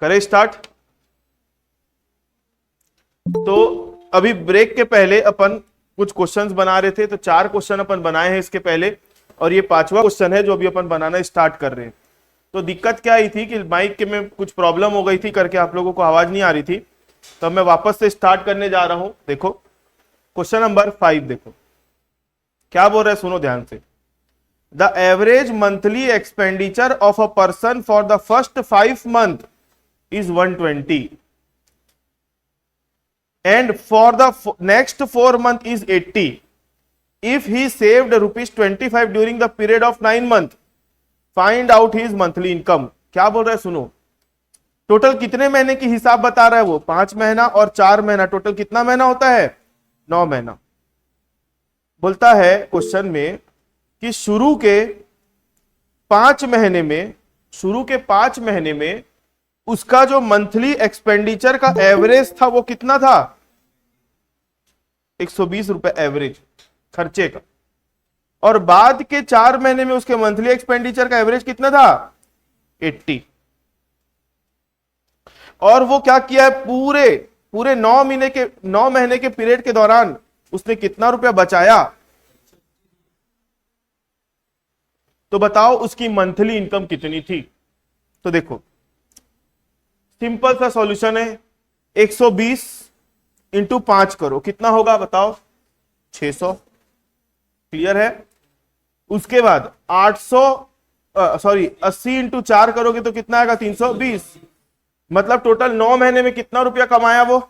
करें स्टार्ट। तो अभी ब्रेक के पहले अपन कुछ क्वेश्चंस बना रहे थे, तो 4 क्वेश्चन अपन बनाए हैं इसके पहले, और ये 5वां क्वेश्चन है जो अभी अपन बनाना स्टार्ट कर रहे हैं। तो दिक्कत क्या आई थी कि माइक के में कुछ प्रॉब्लम हो गई थी करके आप लोगों को आवाज नहीं आ रही थी, तो मैं वापस से स्टार्ट करने जा रहा हूं। देखो क्वेश्चन नंबर 5, देखो क्या बोल रहा है, सुनो ध्यान से। The average monthly expenditure of a person for the first 5 month is 120 and for the next 4 month is 80. If he saved rupees 25 during the period of 9 month, find out his monthly income. क्या बोल रहा है सुनो। Total कितने महीने की हिसाब बता रहा है वो, 5 महीना और 4 महीना, टोटल कितना महीना होता है, 9 महीना। बोलता है क्वेश्चन में कि शुरू के 5 महीने में, शुरू के 5 महीने में उसका जो मंथली एक्सपेंडिचर का एवरेज था वो कितना था, 120 रुपए एवरेज खर्चे का, और बाद के 4 महीने में उसके मंथली एक्सपेंडिचर का एवरेज कितना था, 80। और वो क्या किया है, पूरे पूरे 9 महीने के पीरियड के दौरान उसने कितना रुपया बचाया, तो बताओ उसकी मंथली इनकम कितनी थी। तो देखो सिंपल सा सॉल्यूशन है, 120 इंटू 5 करो, कितना होगा बताओ, 600। क्लियर है। उसके बाद 80 इंटू 4 करोगे तो कितना आएगा, 320। मतलब टोटल 9 महीने में कितना रुपया कमाया वो,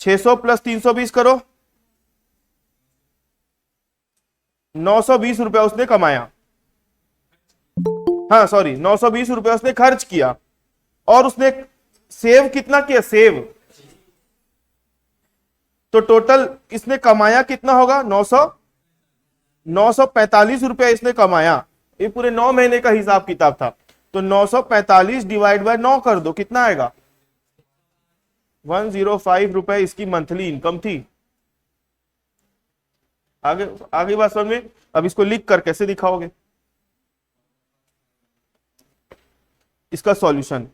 600 प्लस 320 करो, 920 रुपया उसने कमाया। हाँ सॉरी, 920 रुपया उसने खर्च किया, और उसने सेव कितना किया, सेव। तो टोटल इसने कमाया कितना होगा, 945 रुपया इसने कमाया। ये पूरे 9 महीने का हिसाब किताब था। तो 945 डिवाइड बाय 9 कर दो, कितना आएगा, 105 रुपए इसकी मंथली इनकम थी। आगे आगे बात समझ में। अब इसको लिख कर कैसे दिखाओगे, इसका solution,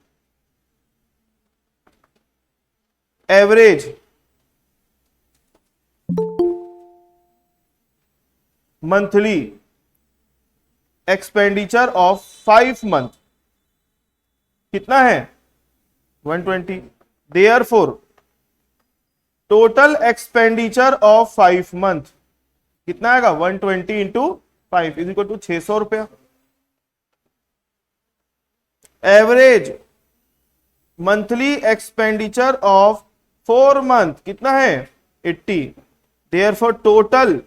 average monthly expenditure of 5 month कितना है, 120। Therefore total expenditure of 5 month कितना आएगा, 120 इंटू 5 इज इक्वल टू 600 रुपया। Average monthly expenditure of 4 month कितना है, 80। Therefore total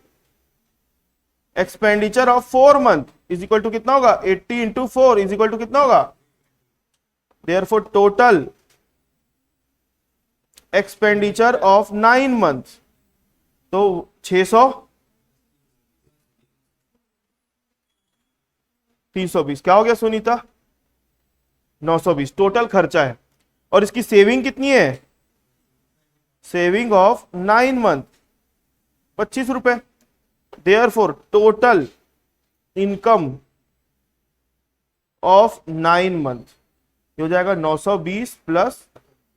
expenditure of 4 month is equal to कितना होगा, 80 इंटू 4 इज इक्वल टू कितना होगा, therefore total expenditure of 9 month, तो 600 320, क्या हो गया सुनीता, 920 टोटल खर्चा है। और इसकी सेविंग कितनी है, सेविंग ऑफ 9 मंथ 25 रुपए। Therefore total income of 9 month ये हो जाएगा 920 प्लस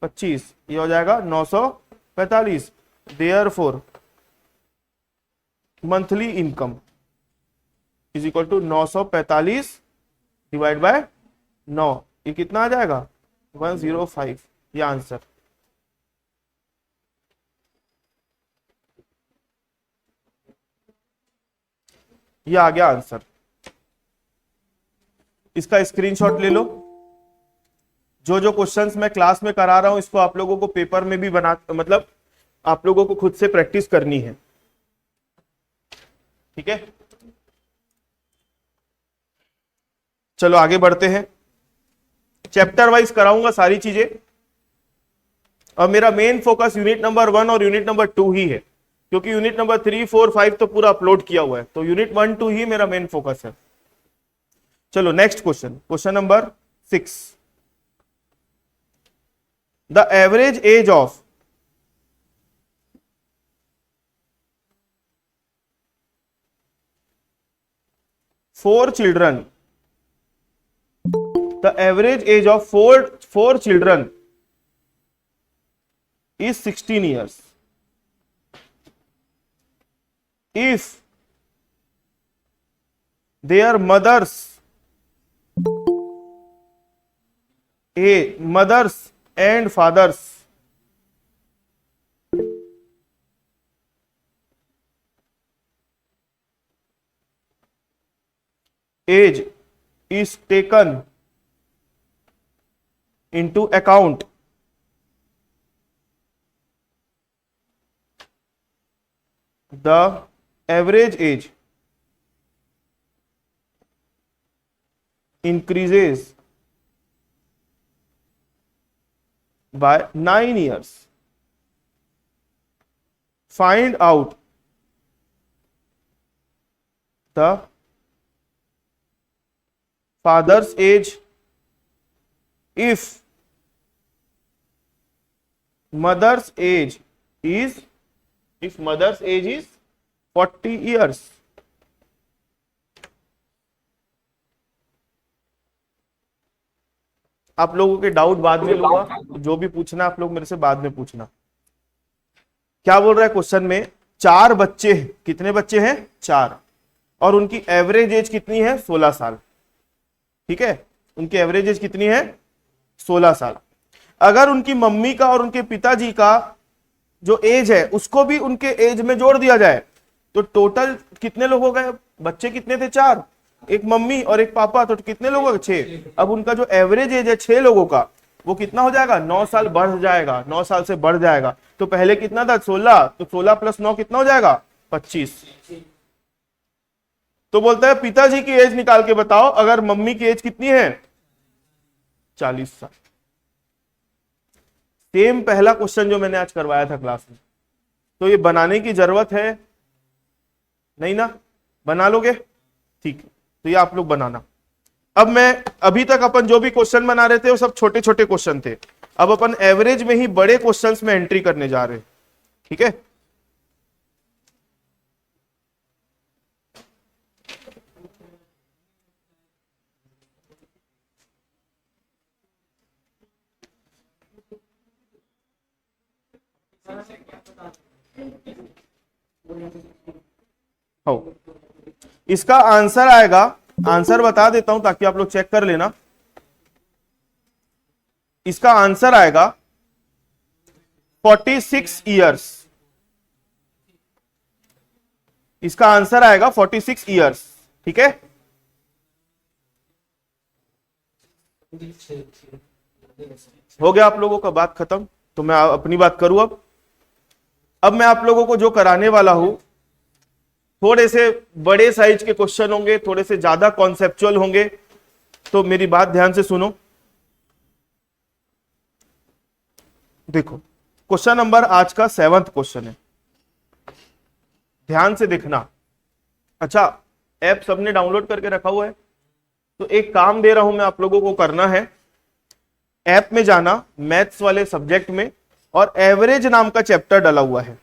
25, ये हो जाएगा 945। Therefore monthly income is equal to 945 divide by 9, ये कितना आ जाएगा, 105। ये आंसर। ये आ गया आंसर। इसका स्क्रीनशॉट ले लो। जो जो क्वेश्चंस मैं क्लास में करा रहा हूं इसको आप लोगों को पेपर में भी बना, मतलब आप लोगों को खुद से प्रैक्टिस करनी है, ठीक है। चलो आगे बढ़ते हैं। चैप्टर वाइज कराऊंगा सारी चीजें, और मेरा मेन फोकस यूनिट नंबर 1 और यूनिट नंबर 2 ही है, क्योंकि यूनिट नंबर 3, 4, 5 तो पूरा अपलोड किया हुआ है, तो यूनिट 1, 2 ही मेरा मेन फोकस है। चलो next question, question number 6। The average age of four children the average age of four children is 16 years. If their mothers and fathers age is taken into account, the average age increases by 9 years. Find out the father's age if mother's age is 40 years. आप लोगों के doubt बाद में लूंगा, जो भी पूछना आप लोग मेरे से बाद में पूछना। क्या बोल रहा है क्वेश्चन में, 4 बच्चे हैं, कितने बच्चे हैं 4, और उनकी एवरेज एज कितनी है 16 साल। ठीक है, उनकी एवरेज एज कितनी है 16 साल। अगर उनकी मम्मी का और उनके पिताजी का जो एज है उसको भी उनके एज में जोड़ दिया जाए तो टोटल कितने लोग हो गए, बच्चे कितने थे 4, एक मम्मी और एक पापा, तो कितने लोग हो गए 6। अब उनका जो एवरेज एज है 6 लोगों का वो कितना हो जाएगा 9 साल बढ़ जाएगा, 9 साल से बढ़ जाएगा। तो पहले कितना था 16, तो 16 + 9 कितना हो जाएगा 25। तो बोलता है पिताजी की एज निकाल के बताओ, अगर मम्मी की एज कितनी है 40 साल। सेम पहला क्वेश्चन जो मैंने आज करवाया था क्लास में, तो ये बनाने की जरूरत है नहीं ना, बना लोगे ठीक है, तो ये आप लोग बनाना। अब मैं अभी तक अपन जो भी क्वेश्चन बना रहे थे वो सब छोटे छोटे क्वेश्चन थे, अब अपन एवरेज में ही बड़े क्वेश्चंस में एंट्री करने जा रहे हैं। ठीक है, हो इसका आंसर आएगा, आंसर बता देता हूं ताकि आप लोग चेक कर लेना। इसका आंसर आएगा 46 ईयर्स। इसका आंसर आएगा 46 ईयर्स। ठीक है, हो गया आप लोगों का बात खत्म, तो मैं अपनी बात करूं। अब मैं आप लोगों को जो कराने वाला हूं, थोड़े से बड़े साइज के क्वेश्चन होंगे, थोड़े से ज्यादा कॉन्सेप्चुअल होंगे, तो मेरी बात ध्यान से सुनो। देखो क्वेश्चन नंबर आज का 7वां क्वेश्चन है, ध्यान से देखना। अच्छा, ऐप सबने डाउनलोड करके रखा हुआ है, तो एक काम दे रहा हूं मैं आप लोगों को करना है, ऐप में जाना, मैथ्स वाले सब्जेक्ट में, और एवरेज नाम का चैप्टर डाला हुआ है।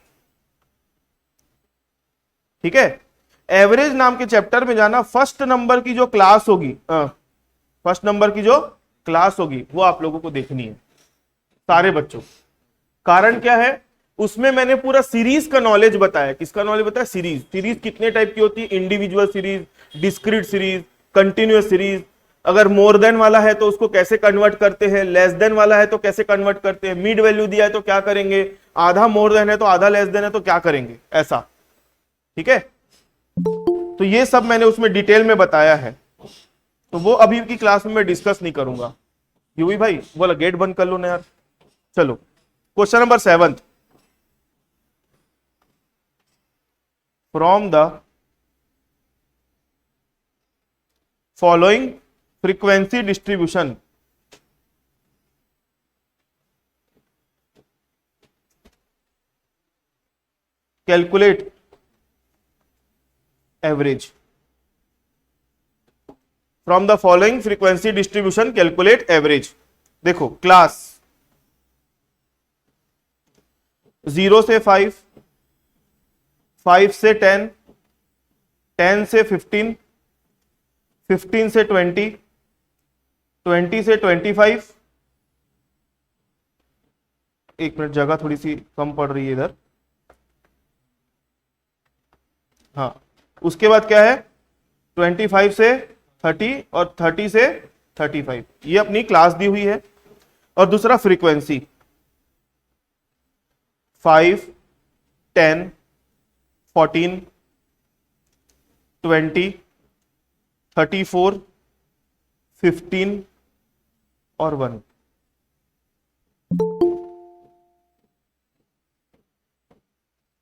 ठीक है, एवरेज नाम के चैप्टर में जाना, फर्स्ट नंबर की जो क्लास होगी, फर्स्ट नंबर की जो क्लास होगी वो आप लोगों को देखनी है सारे बच्चों। कारण क्या है, उसमें मैंने पूरा सीरीज का नॉलेज बताया। किसका नॉलेज बताया, सीरीज। सीरीज कितने टाइप की होती है, individual series, discrete series, continuous series. अगर मोर देन वाला है तो उसको कैसे कन्वर्ट करते हैं, लेस देन वाला है तो कैसे कन्वर्ट करते हैं, मिड वैल्यू दिया है तो क्या करेंगे, आधा मोर देन है तो आधा लेस देन है तो क्या करेंगे, ऐसा। ठीक है, तो ये सब मैंने उसमें डिटेल में बताया है, तो वो अभी की क्लास में मैं डिस्कस नहीं करूंगा। यूवी भाई बोला गेट बंद कर लो ना यार। चलो question number 7, from the following frequency distribution calculate average. From the following frequency distribution calculate average. देखो क्लास 0 से 5, 5 से 10, 10 से 15, 15 से 20, 20 से 25, एक मिनट जगह थोड़ी सी कम पड़ रही है इधर, हाँ, उसके बाद क्या है 25 से 30 और 30 से 35, ये अपनी क्लास दी हुई है। और दूसरा फ्रीक्वेंसी 5, 10, 14, 20, 34, 15 और 1।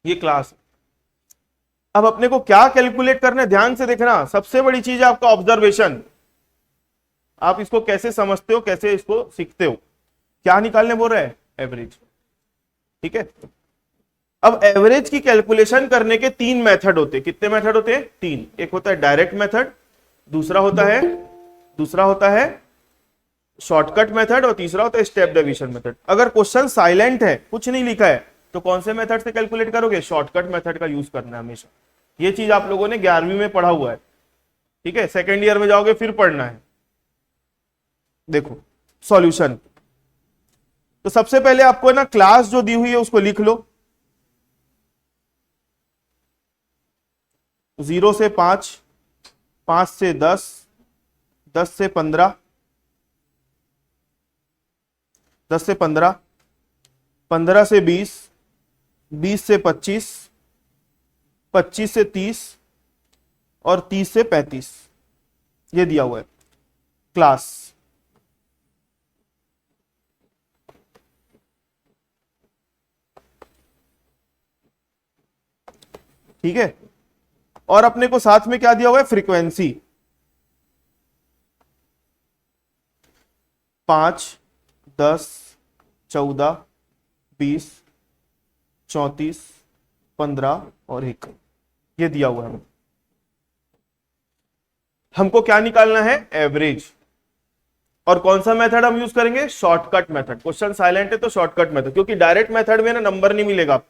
ये क्लास। अब अपने को क्या कैलकुलेट करना है, ध्यान से देखना, सबसे बड़ी चीज है आपका ऑब्जर्वेशन। आप इसको कैसे समझते हो, कैसे इसको सीखते हो। क्या निकालने बोल रहे हैं, एवरेज। ठीक है, अब एवरेज की कैलकुलेशन करने के 3 मेथड होते हैं। कितने मेथड होते हैं, 3। एक होता है डायरेक्ट मेथड, दूसरा होता है शॉर्टकट मेथड, और तीसरा होता है स्टेप डेविएशन मेथड। अगर क्वेश्चन साइलेंट है, कुछ नहीं लिखा है, तो कौन से मेथड से कैलकुलेट करोगे, शॉर्टकट मेथड का यूज करना है हमेशा। ये चीज आप लोगों ने 11वीं में पढ़ा हुआ है। ठीक है, सेकेंड ईयर में जाओगे फिर पढ़ना है। देखो सॉल्यूशन, तो सबसे पहले आपको ना क्लास जो दी हुई है उसको लिख लो। 0 से 5, 5 से 10, 10 से 15, 10 से 15, 15 से 20, 20 से 25, 25 से 30 और 30 से 35, ये दिया हुआ है क्लास। ठीक है, और अपने को साथ में क्या दिया हुआ है, फ्रीक्वेंसी 5, 10, 14, 20, 34, 15 और 1, ये दिया हुआ है। हमको क्या निकालना है, एवरेज। और कौन सा मेथड हम यूज करेंगे, शॉर्टकट मेथड। क्वेश्चन साइलेंट है तो शॉर्टकट मेथड, क्योंकि डायरेक्ट मेथड में ना नंबर नहीं मिलेगा,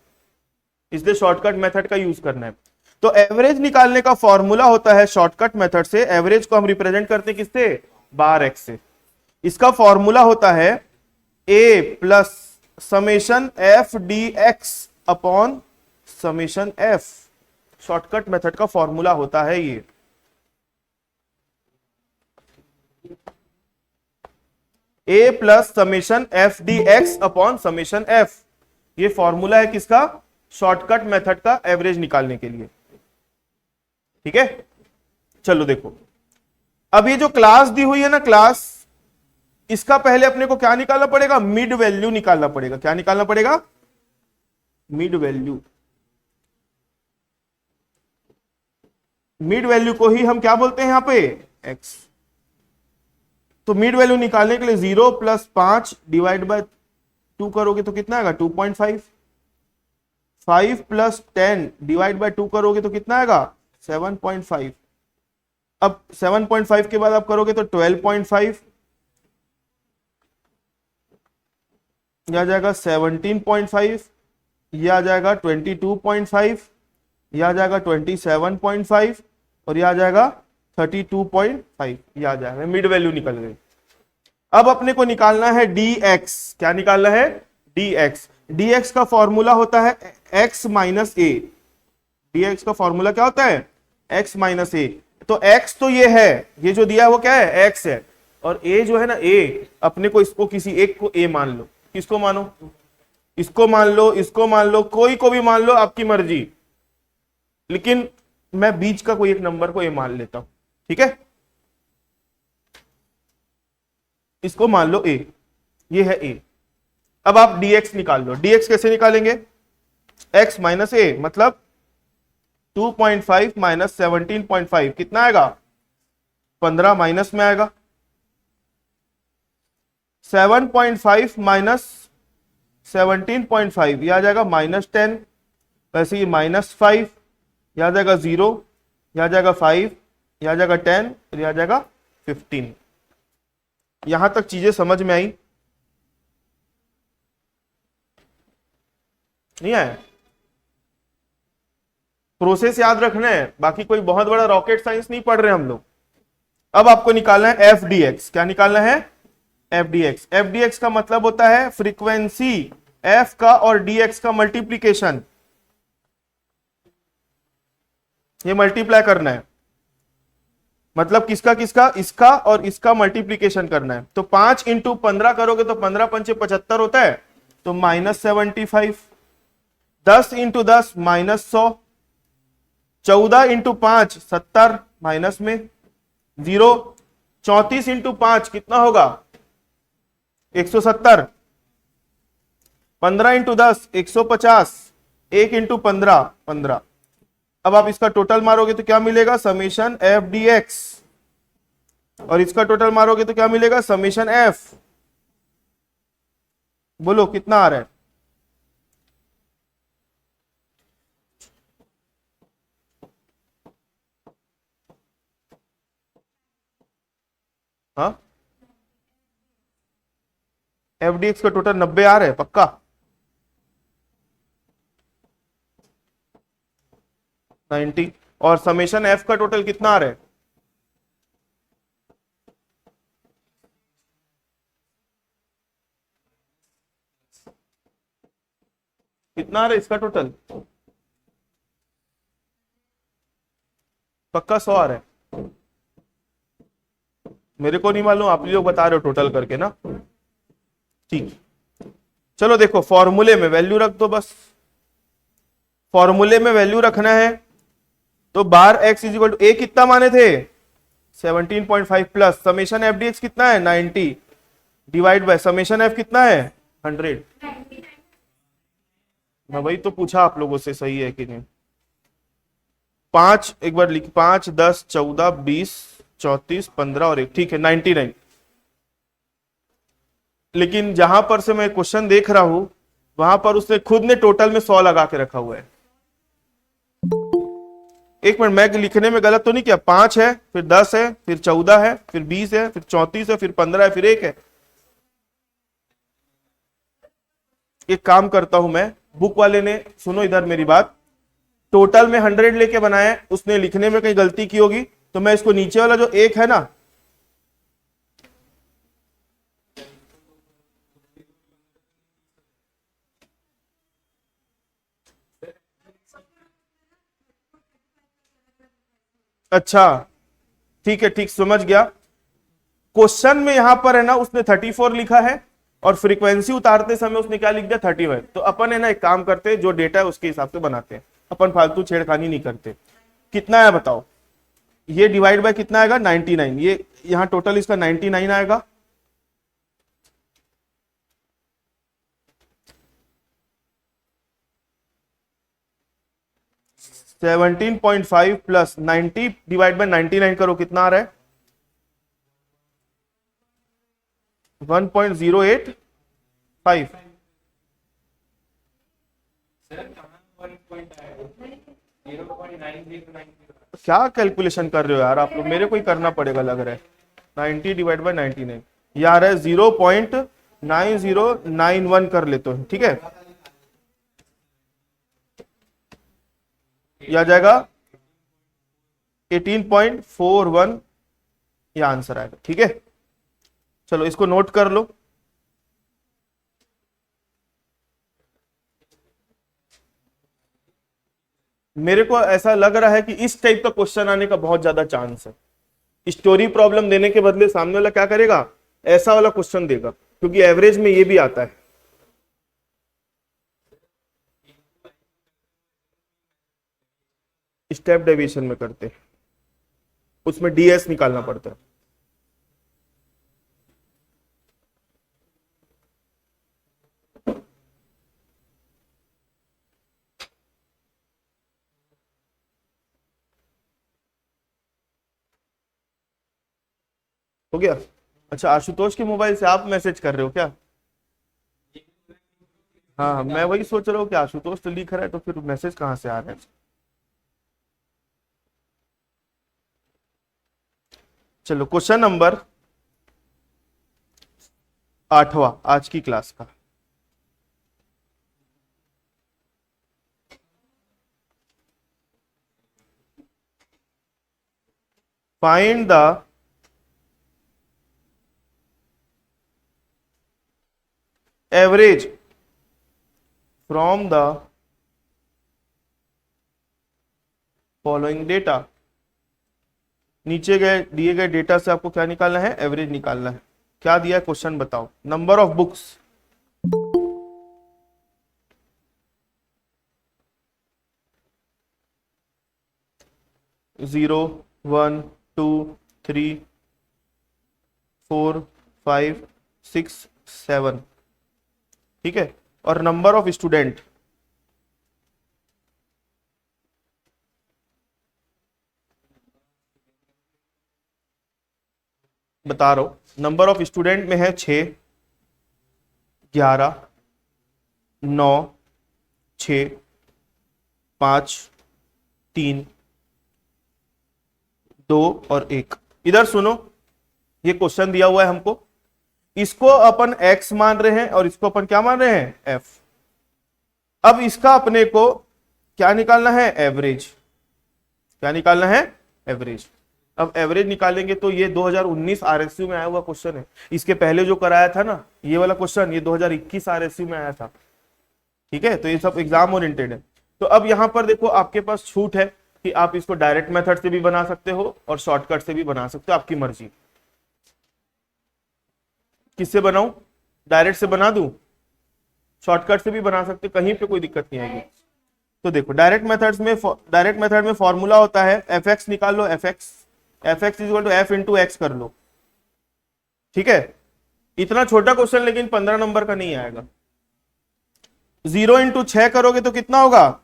इसलिए शॉर्टकट मेथड का यूज करना है। तो एवरेज निकालने का फॉर्मूला होता है शॉर्टकट मेथड से। एवरेज को हम रिप्रेजेंट करते हैं किससे, बार एक्स से। इसका फॉर्मूला होता है A plus summation F D X upon summation F. Shortcut method का फॉर्मूला होता है ये। A plus summation F D X upon summation F, ये फॉर्मूला है किसका, शॉर्टकट मेथड का एवरेज निकालने के लिए। ठीक है, चलो देखो, अब ये जो क्लास दी हुई है ना क्लास, इसका पहले अपने को क्या निकालना पड़ेगा, मिड वैल्यू निकालना पड़ेगा। क्या निकालना पड़ेगा, मिड वैल्यू। मिड वैल्यू को ही हम क्या बोलते हैं यहां पे, एक्स। तो मिड वैल्यू निकालने के लिए 0 प्लस 5 डिवाइड बाय 2 करोगे तो कितना आएगा, 2.5। 5 प्लस 10 डिवाइड बाय 2 करोगे तो कितना आएगा, 7.5। अब 7.5 के बाद आप करोगे तो 12.5, यह आ जाएगा 17.5, यह आ जाएगा 22.5, यह आ जाएगा 27.5 और यह आ जाएगा 32.5, यह आ जाएगा। मिड वैल्यू निकल गई। अब अपने को निकालना है dx। क्या निकालना है, dx। dx का फॉर्मूला होता है x माइनस ए। dx का फॉर्मूला क्या होता है, x माइनस ए। तो x तो ये है, ये जो दिया है वो क्या है, x है। और a जो है ना, a, अपने को इसको किसी एक को a मान लो। किसको मानो, इसको मान लो, इसको मान लो, कोई को भी मान लो, आपकी मर्जी। लेकिन मैं बीच का कोई एक नंबर को a मान लेता हूं। ठीक है, इसको मान लो a, ये है a। अब आप dx निकाल लो। dx कैसे निकालेंगे, x माइनस ए, मतलब 2.5 माइनस 17.5 कितना आएगा, 15 माइनस में आएगा। 7.5 माइनस 17.5 यह आ जाएगा -10। वैसे ही -5, यह आ जाएगा 0, यह आ जाएगा 5, यह आ जाएगा 10 और यह आ जाएगा 15। यहां तक चीजें समझ में आई, नहीं आया। प्रोसेस याद रखना है, बाकी कोई बहुत बड़ा रॉकेट साइंस नहीं पढ़ रहे हम लोग। अब आपको निकालना है एफ डी एक्स। क्या निकालना है? F D x. F D x का मतलब होता है फ्रीक्वेंसी एफ का और डी एक्स का मल्टीप्लीकेशन। ये मल्टीप्लाई करना है, मतलब किसका किसका, इसका और इसका मल्टीप्लीकेशन करना है। तो 5 इंटू 15 करोगे तो 15 पंचे 75 होता है, तो -75। 10 इंटू 10 -100। 14 इंटू 5 70 माइनस में 0। 34 इंटू 5 कितना होगा? 170। 15 इंटू 10 150। 1 इंटू 15 15। अब आप इसका टोटल मारोगे तो क्या मिलेगा? Summation F D x. और इसका टोटल मारोगे तो क्या मिलेगा? Summation F. बोलो कितना आ रहा है? हाँ, एफ डी एक्स का टोटल 90 आ रहा है पक्का? नाइनटी। और समेशन एफ का टोटल कितना आ रहा है? कितना आ रहा है इसका टोटल? पक्का 100 आ रहा है? मेरे को नहीं मालूम, आप लोग बता रहे हो टोटल करके ना। ठीक, चलो देखो फॉर्मूले में वैल्यू रख दो बस। फॉर्मूले में वैल्यू रखना है तो बार एक्स इज इक्वल टू ए कितना माने थे? 17.5 plus summation F D x कितना है? 90 डिवाइड बाय समेशन एफ कितना है? 100। मैं वही तो पूछा आप लोगों से, सही है कि नहीं। 5 एक बार लिख, 5 10 14 20 34 15 और 1, ठीक है 99। लेकिन जहां पर से मैं क्वेश्चन देख रहा हूं वहां पर उसने खुद ने टोटल में 100 लगा के रखा हुआ है। एक मिनट, मैं लिखने में गलत तो नहीं किया? 5 है, फिर 10 है, फिर 14 है, फिर 20 है, फिर 34 है, फिर 15 है, फिर 1 है। एक काम करता हूं मैं, बुक वाले ने, सुनो इधर मेरी बात, टोटल में 100 लेके बनाया है, उसने लिखने में कहीं गलती की होगी, तो मैं इसको नीचे वाला जो 1 है ना, अच्छा ठीक है, ठीक समझ गया। क्वेश्चन में यहां पर है ना उसने 34 लिखा है और फ्रीक्वेंसी उतारते समय उसने क्या लिख दिया? 35। तो अपन है ना एक काम करते हैं, जो डेटा है उसके हिसाब से बनाते हैं, अपन फालतू छेड़खानी नहीं करते। कितना है बताओ? ये डिवाइड बाय कितना आएगा? 99। ये यहां टोटल इसका 99 आएगा। Seventeen point five plus 90 divide by 99 करो, कितना आ रहा है? 1.085। क्या कैलकुलेशन कर रहे हो यार आप लोग? मेरे को ही करना पड़ेगा लग रहा है। 90 डिवाइड बाय 99 यार है 0.9091 कर लेते हो, ठीक है? ये आ जाएगा 18.41, ये आंसर आएगा, ठीक है? चलो इसको नोट कर लो। मेरे को ऐसा लग रहा है कि इस टाइप का क्वेश्चन आने का बहुत ज्यादा चांस है। स्टोरी प्रॉब्लम देने के बदले सामने वाला क्या करेगा? ऐसा वाला क्वेश्चन देगा, क्योंकि एवरेज में ये भी आता है। स्टेप डेविएशन में करते हैं, उसमें डीएस निकालना पड़ता है। हो गया? अच्छा, आशुतोष के मोबाइल से आप मैसेज कर रहे हो क्या? हाँ हाँ, मैं वही सोच रहा हूँ कि आशुतोष तो लिख रहा है, तो फिर मैसेज कहाँ से आ रहा है? चलो क्वेश्चन नंबर 8वां आज की क्लास का। Find the average from the following data, नीचे गए दिए गए डेटा से आपको क्या निकालना है, एवरेज निकालना है। क्या दिया है क्वेश्चन बताओ। Number of books, zero, one, two, three, four, five, six, seven, ठीक है। और नंबर ऑफ स्टूडेंट, बता रहा हूं, नंबर ऑफ स्टूडेंट में है 6, 11, 9, 6, 5, 3, 2 और 1। इधर सुनो, ये क्वेश्चन दिया हुआ है हमको, इसको अपन x मान रहे हैं और इसको अपन क्या मान रहे हैं, f। अब इसका अपने को क्या निकालना है, एवरेज। क्या निकालना है, एवरेज। अब एवरेज निकालेंगे तो ये 2019 आरएसयू में आया हुआ क्वेश्चन है। इसके पहले जो कराया था ना ये वाला क्वेश्चन, ये 2021 आरएसयू में आया था, ठीक है। तो ये सब एग्जाम ओरिएंटेड है। तो अब यहां पर देखो आपके पास छूट है कि आप इसको डायरेक्ट मेथड से भी बना सकते हो और शॉर्टकट से भी बना सकते हो, आपकी मर्जी। किससे बनाऊं, डायरेक्ट से बना दूं, शॉर्टकट से भी बना सकते, कहीं पे कोई दिक्कत नहीं आएगी। तो देखो डायरेक्ट मेथड में फॉर्मूला होता है एफ एक्स, निकाल लो F X, F X is equal to F into X कर लो, ठीक है। इतना छोटा क्वेश्चन लेकिन 15 नंबर का नहीं आएगा। 0 इंटू 6 करोगे तो कितना होगा,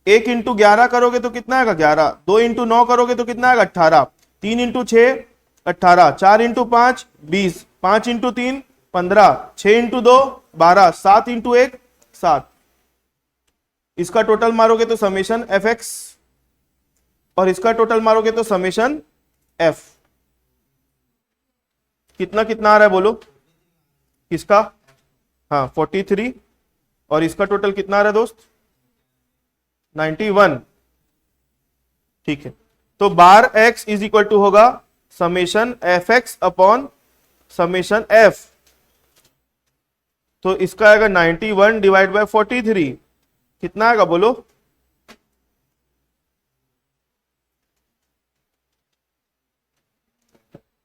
1 इंटू 11 करोगे तो कितना आएगा 11, 2 इंटू 9 करोगे तो कितना आएगा 18, 3 into 6 18, 4 into 5 20, 5 into 3 15, 6 into 2 12, 7 into 1 7। इसका टोटल मारोगे तो समेशन एफ एक्स और इसका टोटल मारोगे तो समेशन एफ। कितना कितना आ रहा है बोलो, किसका, हाँ 43, और इसका टोटल कितना आ रहा है दोस्त, 91, ठीक है। तो बार एक्स इज इक्वल टू होगा summation F X upon summation F. तो इसका आएगा 91 डिवाइड बाय 43, कितना आएगा बोलो,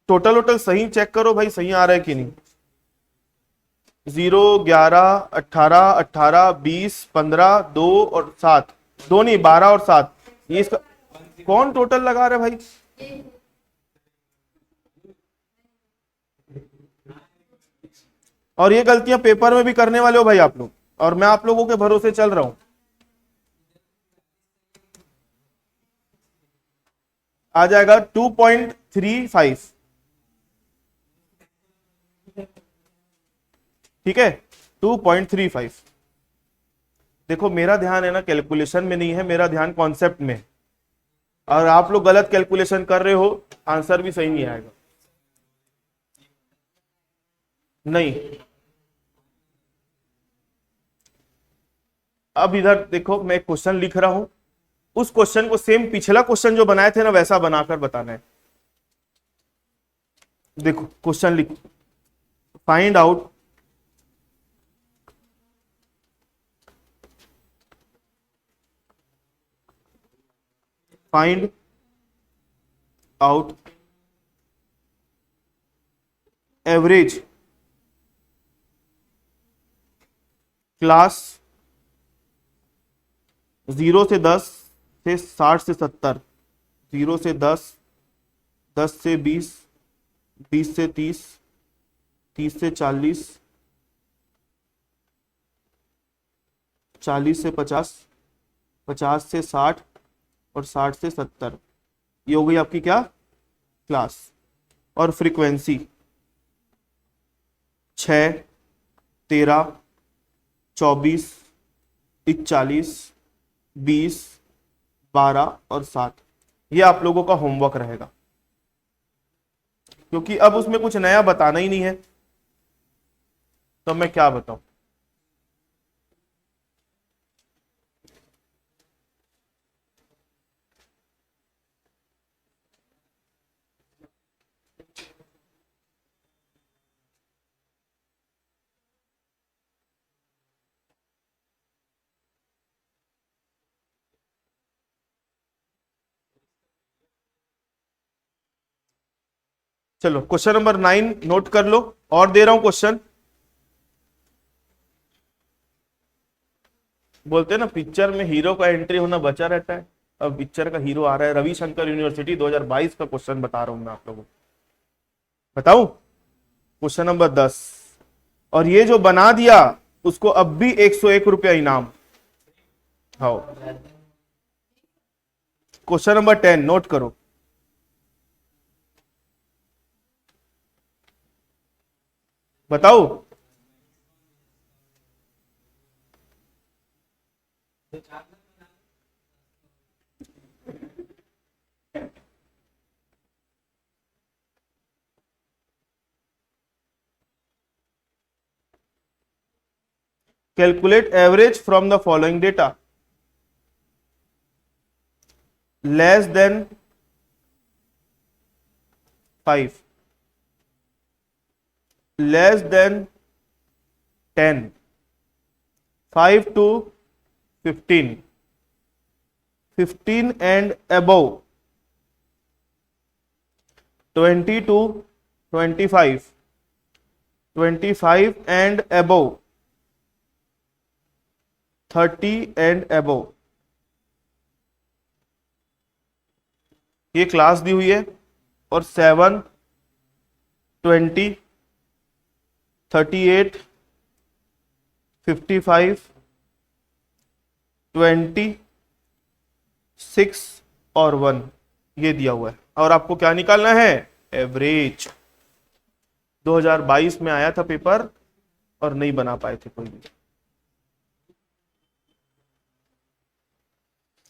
टोटल सही चेक करो भाई, सही आ रहा है कि नहीं। 0 11 18 18 20 15 2 और 7, 2 नहीं 12 और 7, ये इसका कौन टोटल लगा रहे भाई। और ये गलतियां पेपर में भी करने वाले हो भाई आप लोग, और मैं आप लोगों के भरोसे चल रहा हूं। आ जाएगा 2.35, ठीक है 2.35। देखो मेरा ध्यान है ना कैलकुलेशन में नहीं है, मेरा ध्यान कॉन्सेप्ट में, और आप लोग गलत कैलकुलेशन कर रहे हो, आंसर भी सही नहीं आएगा। नहीं, अब इधर देखो मैं एक क्वेश्चन लिख रहा हूं, उस क्वेश्चन को सेम पिछला क्वेश्चन जो बनाए थे ना वैसा बनाकर बताना है। देखो क्वेश्चन लिख, find out find out average class 0 से 10 से 60 से 70, 0 से 10, 10 से 20, 20 से 30, 30 से 40, 40 से 50, 50 से 60 और 60 से 70। ये हो गई आपकी क्या क्लास। और फ्रीक्वेंसी 6, 13, 24, 41, 20, 12 और 7। ये आप लोगों का होमवर्क रहेगा, क्योंकि अब उसमें कुछ नया बताना ही नहीं है, तो मैं क्या बताऊं। चलो क्वेश्चन नंबर 9 नोट कर लो, और दे रहा हूं क्वेश्चन। बोलते हैं ना पिक्चर में हीरो का एंट्री होना बचा रहता है। अब पिक्चर का हीरो आ रहा है, रविशंकर यूनिवर्सिटी 2022 का क्वेश्चन बता रहा हूं मैं आप लोगों को। बताऊं? Question number 10। और ये जो बना दिया उसको अब भी 101 रुपया इनाम। हाँ, क्वेश्चन नंबर 10 नोट करो। बताओ। Calculate average from the following data. Less than 5, less than 10, 5 to 15, 15 and above, 20 to 25, 25 and above, 30 and above। ये क्लास दी हुई है। और 7, 20, 38, 55, 26 और 1 ये दिया हुआ है। और आपको क्या निकालना है? एवरेज। 2022 में आया था पेपर और नहीं बना पाए थे कोई भी।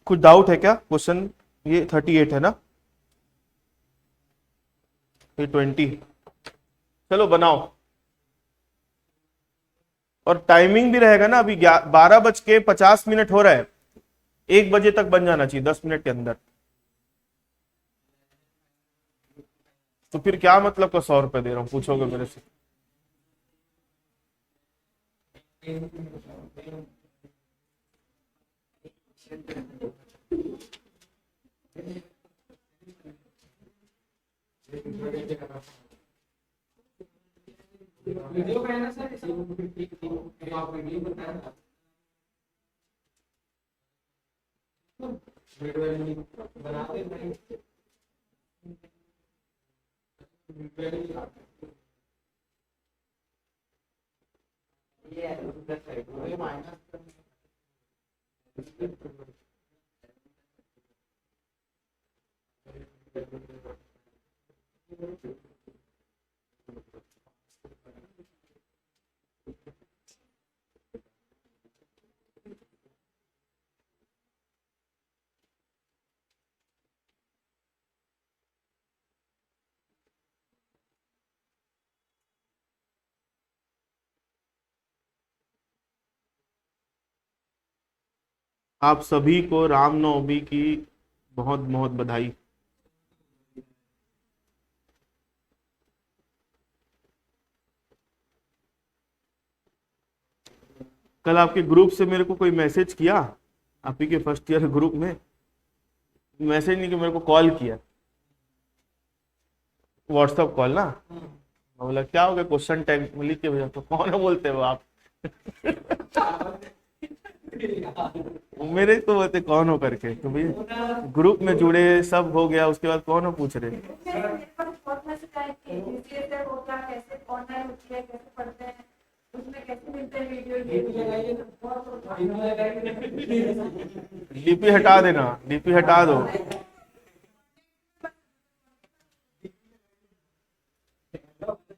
कुछ डाउट है क्या? क्वेश्चन ये 38 है ना, ये 20। चलो बनाओ। और टाइमिंग भी रहेगा ना, अभी 12:50 हो रहा है, 1 बजे तक बन जाना चाहिए, 10 मिनट के अंदर। तो फिर क्या मतलब का 100 रुपए दे रहा हूं, पूछोगे मेरे से? वीडियो का है ना सर, आप वीडियो बताया बनाते नहीं। ये माइनस आप सभी को रामनवमी की बहुत बहुत बधाई। कल आपके ग्रुप से मेरे को कोई मैसेज किया, आप ही के फर्स्ट ईयर ग्रुप में मैसेज नहीं कि मेरे को कॉल किया, व्हाट्सअप कॉल ना। मैं बोला क्या हो गया, क्वेश्चन टैग में लिख के भेजा। तो कौन है बोलते हो आप? मेरे तो बोलते कौन हो करके, तो भैया ग्रुप में जुड़े सब हो गया, उसके बाद कौन हो पूछ रहे। डीपी हटा देना, डीपी हटा दो।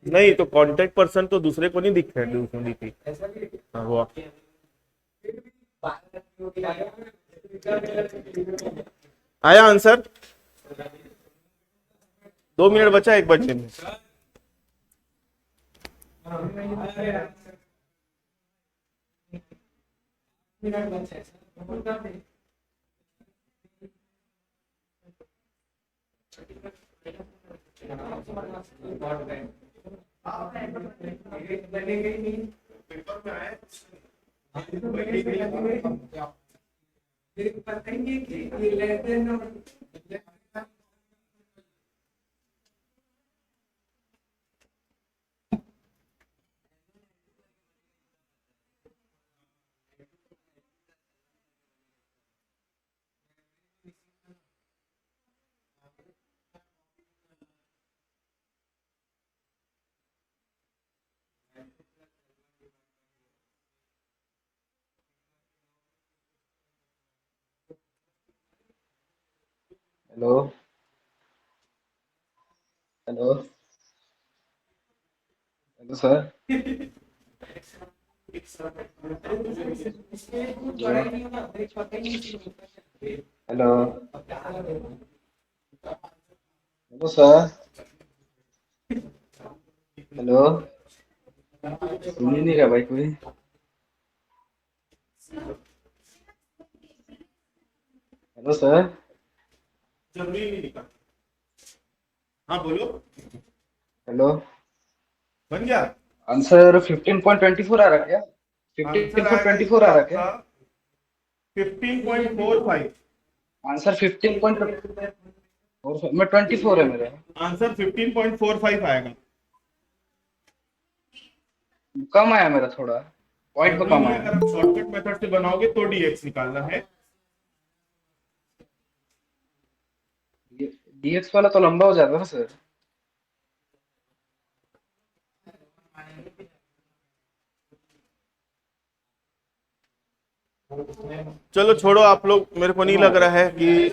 नहीं तो कांटेक्ट पर्सन तो दूसरे को नहीं दिखते हैं डीपी। हाँ वो आया आंसर। 2 मिनट बचा, 1 बच्चे में। Hello hello hello sir. Hello hello hello sir. Hello, सुन ही नहीं रहा भाई कोई। Hello sir. जरूरी नहीं लिखा। हाँ बोलो। हेलो। बन गया। आंसर 15.24 आ रहा क्या? आंसर फिफ्टीन पॉइंट आएगा ट्वेंटी इसका फोर आ रहा क्या? आपका 15.45। आंसर 15.4 मैं 24 है मेरा। आंसर 15.45 आएगा। कम आया मेरा थोड़ा, पॉइंट तो जरूरी कम नहीं है, आया। अगर आप शॉर्टकट मेथड से बनाओगे तो डीएक्स निकालना है। डीएक्स वाला तो लंबा हो जाता है ना सर। चलो छोड़ो आप लोग, मेरे को नहीं कम आ लग रहा रहा है कि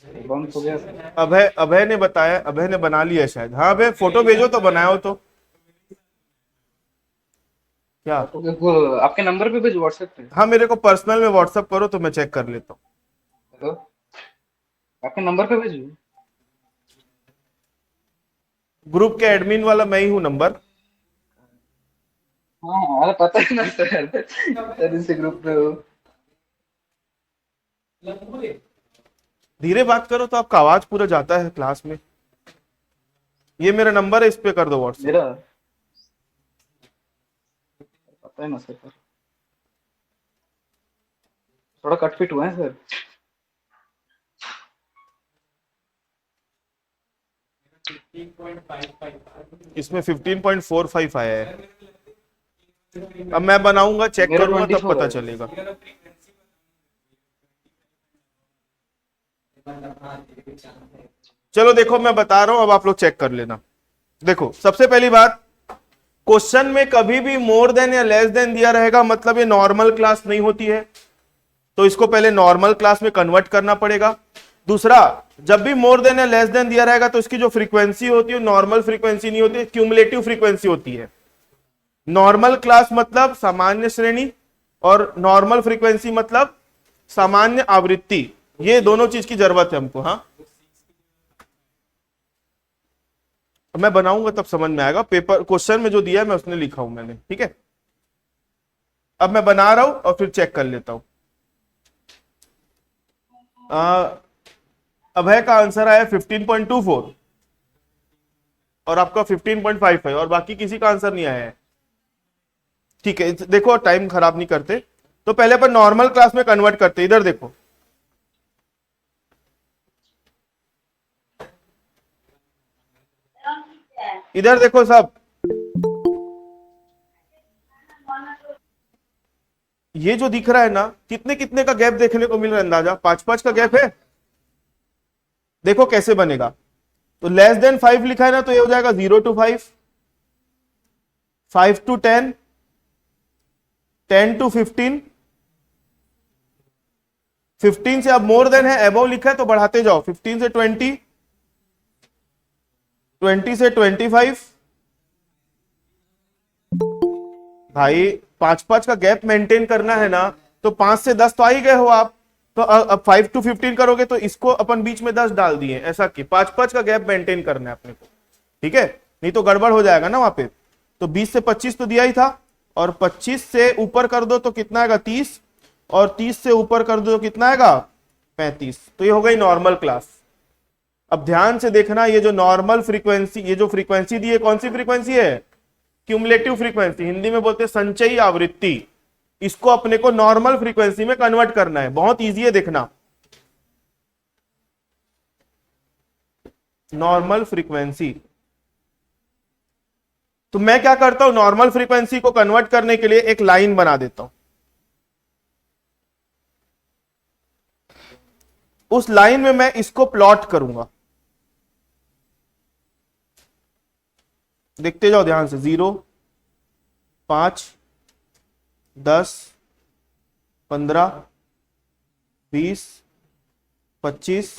है, बंद हो गया सर। अभय अभय ने बताया, अभय ने बना लिया शायद। हाँ अभय, फोटो भेजो तो बनाओ तो। क्या? फोटो देखो, आपके नंबर पे भेजो व्हाट्सएप पे। हाँ मेरे को पर्सनल में व्हाट्सअप करो तो मैं चेक कर लेता हूँ। हेलो, आपके नंबर पे भेजो। ग्रुप के एडमिन वाला मैं ही हूँ नंबर। हाँ हाँ, अरे पता है ना सर, सर इसी ग्रुप पे हो। धीरे बात करो तो आपका आवाज पूरा जाता है क्लास में। ये मेरा नंबर है, इस पे कर दो व्हाट्सअप। मेरा पता है ना सर, थोड़ा कटपिट हुआ है सर। इसमें 15.45 आया है। अब मैं बनाऊंगा, चेक मेरा करूंगा तब 24 पता है। चलेगा। चलो देखो मैं बता रहा हूं, अब आप लोग चेक कर लेना। देखो सबसे पहली बात, क्वेश्चन में कभी भी मोर देन या लेस देन दिया रहेगा मतलब ये नॉर्मल क्लास नहीं होती है, तो इसको पहले नॉर्मल क्लास में कन्वर्ट करना पड़ेगा। दूसरा, जब भी मोर देन या लेस देन दिया रहेगा तो इसकी जो फ्रीक्वेंसी होती है नॉर्मल फ्रीक्वेंसी नहीं होती, क्यूमुलेटिव फ्रीक्वेंसी होती है। नॉर्मल क्लास मतलब सामान्य श्रेणी, और नॉर्मल फ्रीक्वेंसी मतलब सामान्य आवृत्ति। ये दोनों चीज की जरूरत है हमको। हाँ मैं बनाऊंगा तब समझ में आएगा, पेपर क्वेश्चन में जो दिया है मैं उसने लिखा हूं मैंने, ठीक है। अब मैं बना रहा हूं और फिर चेक कर लेता हूं। अभय का आंसर आया 15.24 और आपका 15.55, और बाकी किसी का आंसर नहीं आया है। ठीक है, देखो टाइम खराब नहीं करते, तो पहले अपन नॉर्मल क्लास में कन्वर्ट करते। इधर देखो, इधर देखो सब, ये जो दिख रहा है ना, कितने कितने का गैप देखने को मिल रहा है, अंदाजा 5-5 का गैप है। देखो कैसे बनेगा, तो लेस देन 5 लिखा है ना, तो ये हो जाएगा 0 to 5, 5 to 10, 10 to 15, 15 से अब मोर देन है, एबव लिखा है तो बढ़ाते जाओ, 15 से 20, 20 से 25। भाई 5-5 का गैप मेंटेन करना है ना, तो 5 से 10 तो आ ही गए हो आप। तो अब 5 to 15 करोगे तो इसको अपन बीच में 10 डाल दिए, ऐसा कि 5-5 का गैप मेंटेन करना है अपने को, ठीक है। नहीं तो गड़बड़ हो जाएगा ना वहां पे। तो 20 से 25 तो दिया ही था, और 25 से ऊपर कर दो तो कितना आएगा 30, और 30 से ऊपर कर दो तो कितना आएगा 35। तो ये हो गई नॉर्मल क्लास। अब ध्यान से देखना, ये जो नॉर्मल फ्रीक्वेंसी, ये जो फ्रीक्वेंसी दी है कौन सी फ्रीक्वेंसी है, क्यूमुलेटिव फ्रीक्वेंसी, हिंदी में बोलते हैं संचयी आवृत्ति। इसको अपने को नॉर्मल फ्रीक्वेंसी में कन्वर्ट करना है, बहुत इजी है देखना। नॉर्मल फ्रीक्वेंसी, तो मैं क्या करता हूं, नॉर्मल फ्रीक्वेंसी को कन्वर्ट करने के लिए एक लाइन बना देता हूं। उस लाइन में मैं इसको प्लॉट करूंगा। देखते जाओ ध्यान से, 0, 5, 10, 15, 20, 25।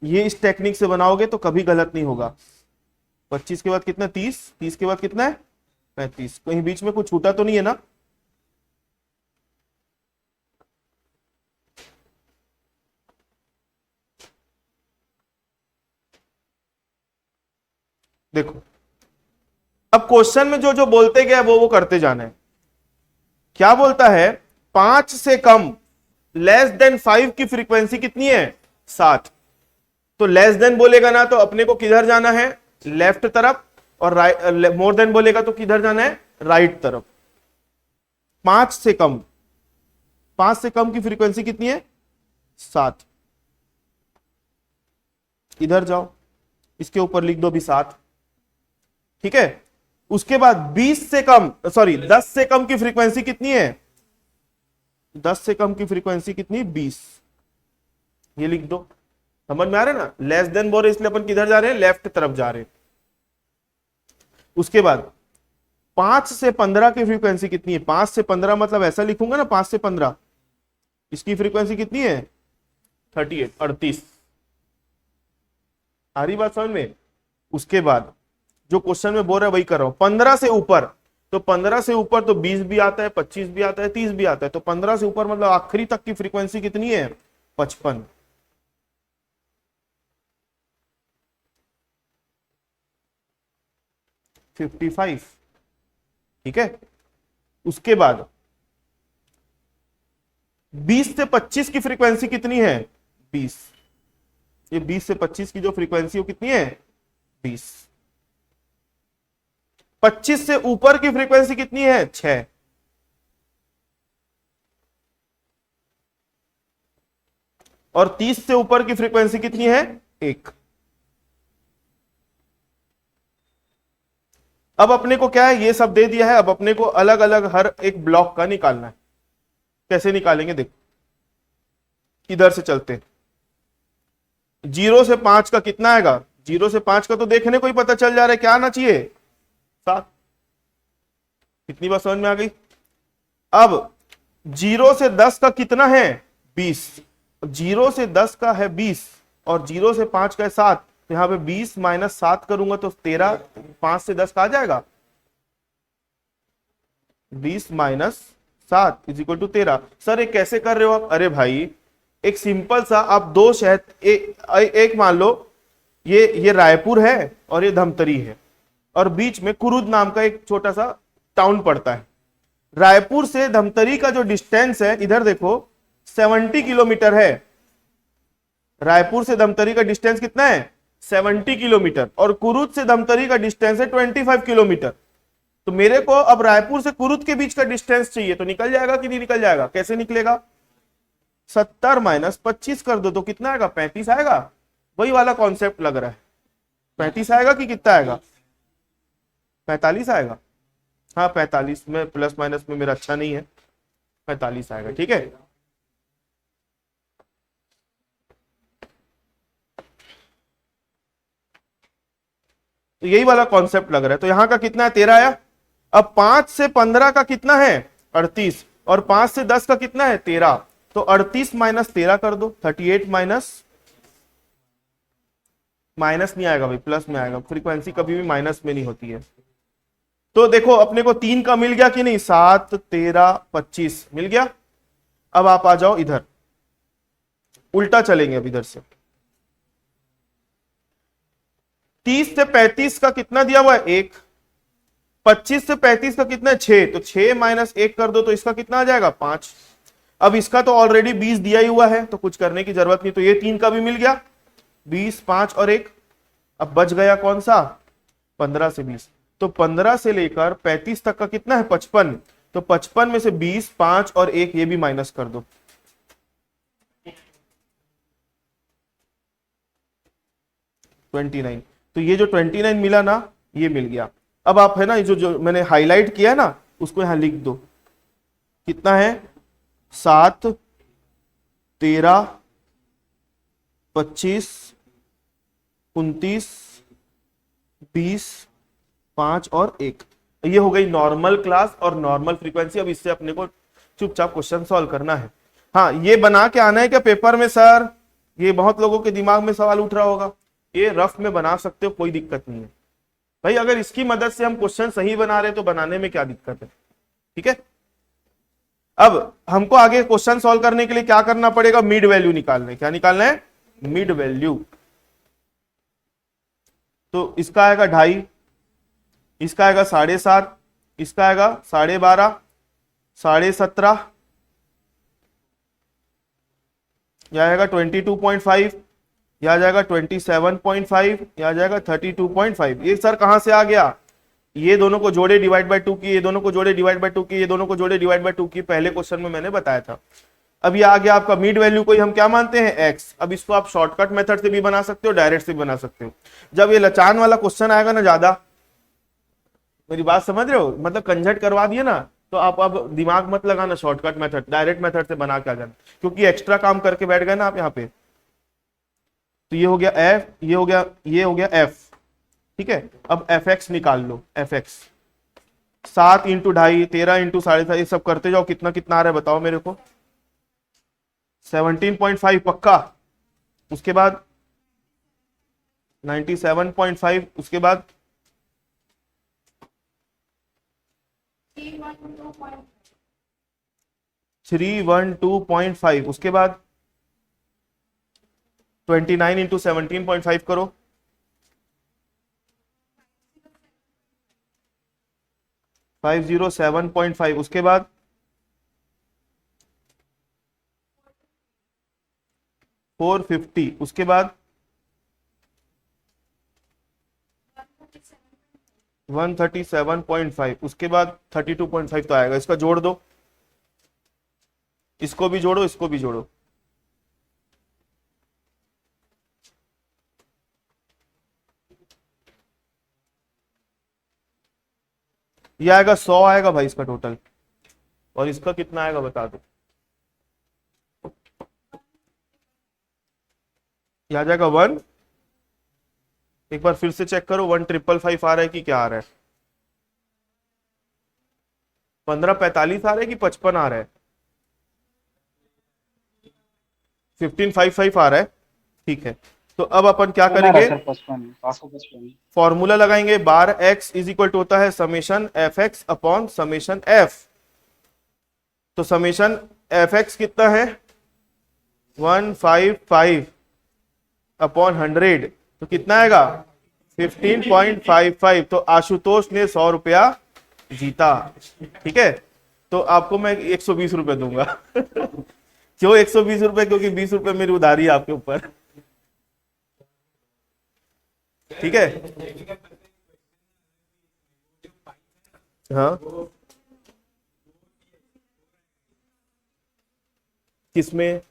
ये इस टेक्निक से बनाओगे तो कभी गलत नहीं होगा। 25 के बाद कितना, 30, 30 के बाद कितना है, 35। कहीं बीच में कुछ छूटा तो नहीं है ना? देखो, अब क्वेश्चन में जो जो बोलते गए वो करते जाना है। क्या बोलता है, 5 से कम लेस देन 5 की फ्रीक्वेंसी कितनी है, 7। तो लेस देन बोलेगा ना तो अपने को किधर जाना है, लेफ्ट तरफ, और मोर देन बोलेगा तो किधर जाना है, राइट तरफ। 5 से कम, 5 से कम की फ्रीक्वेंसी कितनी है, 7। इधर जाओ, इसके ऊपर लिख दो भी 7, ठीक है। उसके बाद 20 से कम, सॉरी 10 से कम की फ्रीक्वेंसी कितनी है, 10 से कम की फ्रीक्वेंसी कितनी, 20। ये लिख दो, समझ में आ रहा है ना? लेस देन बोल रहे इसलिए अपन किधर जा रहे हैं, लेफ्ट तरफ जा रहे हैं। उसके बाद 5 से 15 की फ्रीक्वेंसी कितनी है, 5 से 15 मतलब ऐसा लिखूंगा ना, 5 से 15, इसकी फ्रीक्वेंसी कितनी है, 38, 38। आ रही बात समझ में? उसके बाद जो क्वेश्चन में बोल रहा है वही कर रहा हूं। 15 से ऊपर, तो 15 से ऊपर तो 20 भी आता है, 25 भी आता है, 30 भी आता है। तो 15 से ऊपर मतलब आखिरी तक की फ्रीक्वेंसी कितनी है, 55। ठीक है। उसके बाद 20 से 25 की फ्रीक्वेंसी कितनी है, 20। ये 20 से 25 की जो फ्रीक्वेंसी वो कितनी है, 20। 25 से ऊपर की फ्रीक्वेंसी कितनी है, 6। और 30 से ऊपर की फ्रीक्वेंसी कितनी है, 1। अब अपने को क्या है, ये सब दे दिया है। अब अपने को अलग अलग हर एक ब्लॉक का निकालना है। कैसे निकालेंगे, देखो इधर से चलते। 0 से 5 का कितना आएगा, 0 से 5 का तो देखने को ही पता चल जा रहा है, क्या आना चाहिए, 7। कितनी बात समझ में आ गई? अब 0 से 10 का कितना है, 20। 0 से 10 का है 20 और 0 से 5 का है 7। तो यहां पे 20 माइनस 7 करूंगा तो 13। 5 से 10 का आ जाएगा, 20 minus 7 is equal to 13। Sir ये कैसे कर रहे हो आप? अरे भाई एक सिंपल सा, आप दो शहर, एक मान लो ये रायपुर है और ये धमतरी है, और बीच में कुरुद नाम का एक छोटा सा टाउन पड़ता है। रायपुर से धमतरी का जो डिस्टेंस है, इधर देखो 70 किलोमीटर है। रायपुर से धमतरी का डिस्टेंस कितना है, 70 किलोमीटर, और कुरुद से धमतरी का डिस्टेंस है 25 किलोमीटर। तो मेरे को अब रायपुर से कुरुद के बीच का डिस्टेंस चाहिए, तो निकल जाएगा कि नहीं निकल जाएगा? कैसे निकलेगा, 70 माइनस 25 कर दो तो कितना आएगा, 35 आएगा। वही वाला कॉन्सेप्ट लग रहा है। 35 आएगा कि कितना आएगा, 45 आएगा। हाँ 45 में, प्लस माइनस में मेरा अच्छा नहीं है, 45 आएगा, ठीक है। तो यही वाला कॉन्सेप्ट लग रहा है। तो यहां का कितना है, 13 आया। अब 5 से 15 का कितना है, 38, और 5 से 10 का कितना है, 13। तो 38 माइनस 13 कर दो, 38 माइनस, माइनस नहीं आएगा भाई, प्लस में आएगा। फ्रीक्वेंसी कभी भी माइनस में नहीं होती है। तो देखो अपने को 3 का मिल गया कि नहीं, 7, 13, 25 मिल गया। अब आप आ जाओ इधर, उल्टा चलेंगे अब इधर से। 30 से 35 का कितना दिया हुआ है, 1। 25 से 35 का कितना है, 6। तो 6 माइनस 1 कर दो तो इसका कितना आ जाएगा, 5। अब इसका तो ऑलरेडी 20 दिया ही हुआ है, तो कुछ करने की जरूरत नहीं। तो ये 3 का भी मिल गया, 20, 5 और 1। अब बच गया कौन सा, 15 से 20। तो 15 से लेकर 35 तक का कितना है, 55। तो 55 में से 20, 5 और 1 ये भी माइनस कर दो, 29। तो ये जो 29 मिला ना, ये मिल गया। अब आप है ना, जो मैंने हाईलाइट किया है ना, उसको यहां लिख दो। कितना है, 7, 13, 25, 29, 20, 5 और 1। ये हो गई नॉर्मल क्लास और नॉर्मल फ्रीक्वेंसी। अब इससे अपने को चुपचाप क्वेश्चन सॉल्व करना है। हाँ, ये बना के आना है क्या पेपर में सर? ये बहुत लोगों के दिमाग में सवाल उठ रहा होगा। ये रफ में बना सकते हो, कोई दिक्कत नहीं है भाई। अगर इसकी मदद से हम क्वेश्चन सही बना रहे तो बनाने में क्या दिक्कत है? ठीक है। अब हमको आगे क्वेश्चन सॉल्व करने के लिए क्या करना पड़ेगा? मिड वैल्यू निकालना है। क्या निकालना है? Mid value. तो इसका आएगा 2.5, इसका आएगा 7.5, इसका आएगा 12.5, 17.5, यह आएगा 22.5, यह आ जाएगा 27.5, यह आ जाएगा 32.5। ये सर कहां से आ गया? ये दोनों को जोड़े डिवाइड बाय 2 की, ये दोनों को जोड़े डिवाइड बाय 2 की, ये दोनों को जोड़े डिवाइड बाय 2 की। पहले क्वेश्चन में मैंने बताया था। अब ये आ गया आपका मिड वैल्यू को ही हम क्या मानते हैं? x। अब इसको आप शॉर्टकट मेथड से भी बना सकते हो, डायरेक्ट से भी बना सकते हो। जब ये लचान वाला क्वेश्चन आएगा ना, ज्यादा, मेरी बात समझ रहे हो, मतलब कंजट करवा दिए ना, तो आप अब दिमाग मत लगाना, शॉर्टकट मेथड डायरेक्ट मेथड से बना के आ जाना, क्योंकि एक्स्ट्रा काम करके बैठ गए ना आप यहाँ पे। तो ये हो गया f, ये हो गया, ये हो गया f। ठीक है। अब fx निकाल लो। fx 7 इंटू 2.5, 13 इंटू 7.5, ये सब करते जाओ। कितना कितना आ रहा है बताओ मेरे को? 17.5 पक्का। उसके बाद 97.5, उसके बाद 312.5, उसके बाद 29 इंटू 17.5 करो, 507.5, उसके बाद 450, उसके बाद 137.5, उसके बाद 32.5 तो आएगा। इसका जोड़ दो, इसको भी जोड़ो, इसको भी जोड़ो। ये आएगा 100 आएगा भाई इसका टोटल। और इसका कितना आएगा बता दो। ये आ जाएगा 1। एक बार फिर से चेक करो, 1555 आ रहा है कि क्या आ रहा है? 1545 आ रहा है कि 55 आ रहा है? 1555 आ रहा है। ठीक है। तो अब अपन क्या करेंगे? 555 फॉर्मूला लगाएंगे। बार x इज इक्वल टू होता है summation F X upon summation F. तो समेशन एफ एक्स कितना है? 155 अपॉन 100, तो कितना आएगा? 15.55। तो आशुतोष ने 100 रुपया जीता। ठीक है। तो आपको मैं 120 रुपए दूंगा। क्यों 120 रुपए? क्योंकि 20 रुपए मेरी उधारी है आपके ऊपर। ठीक है। हाँ, किसमें?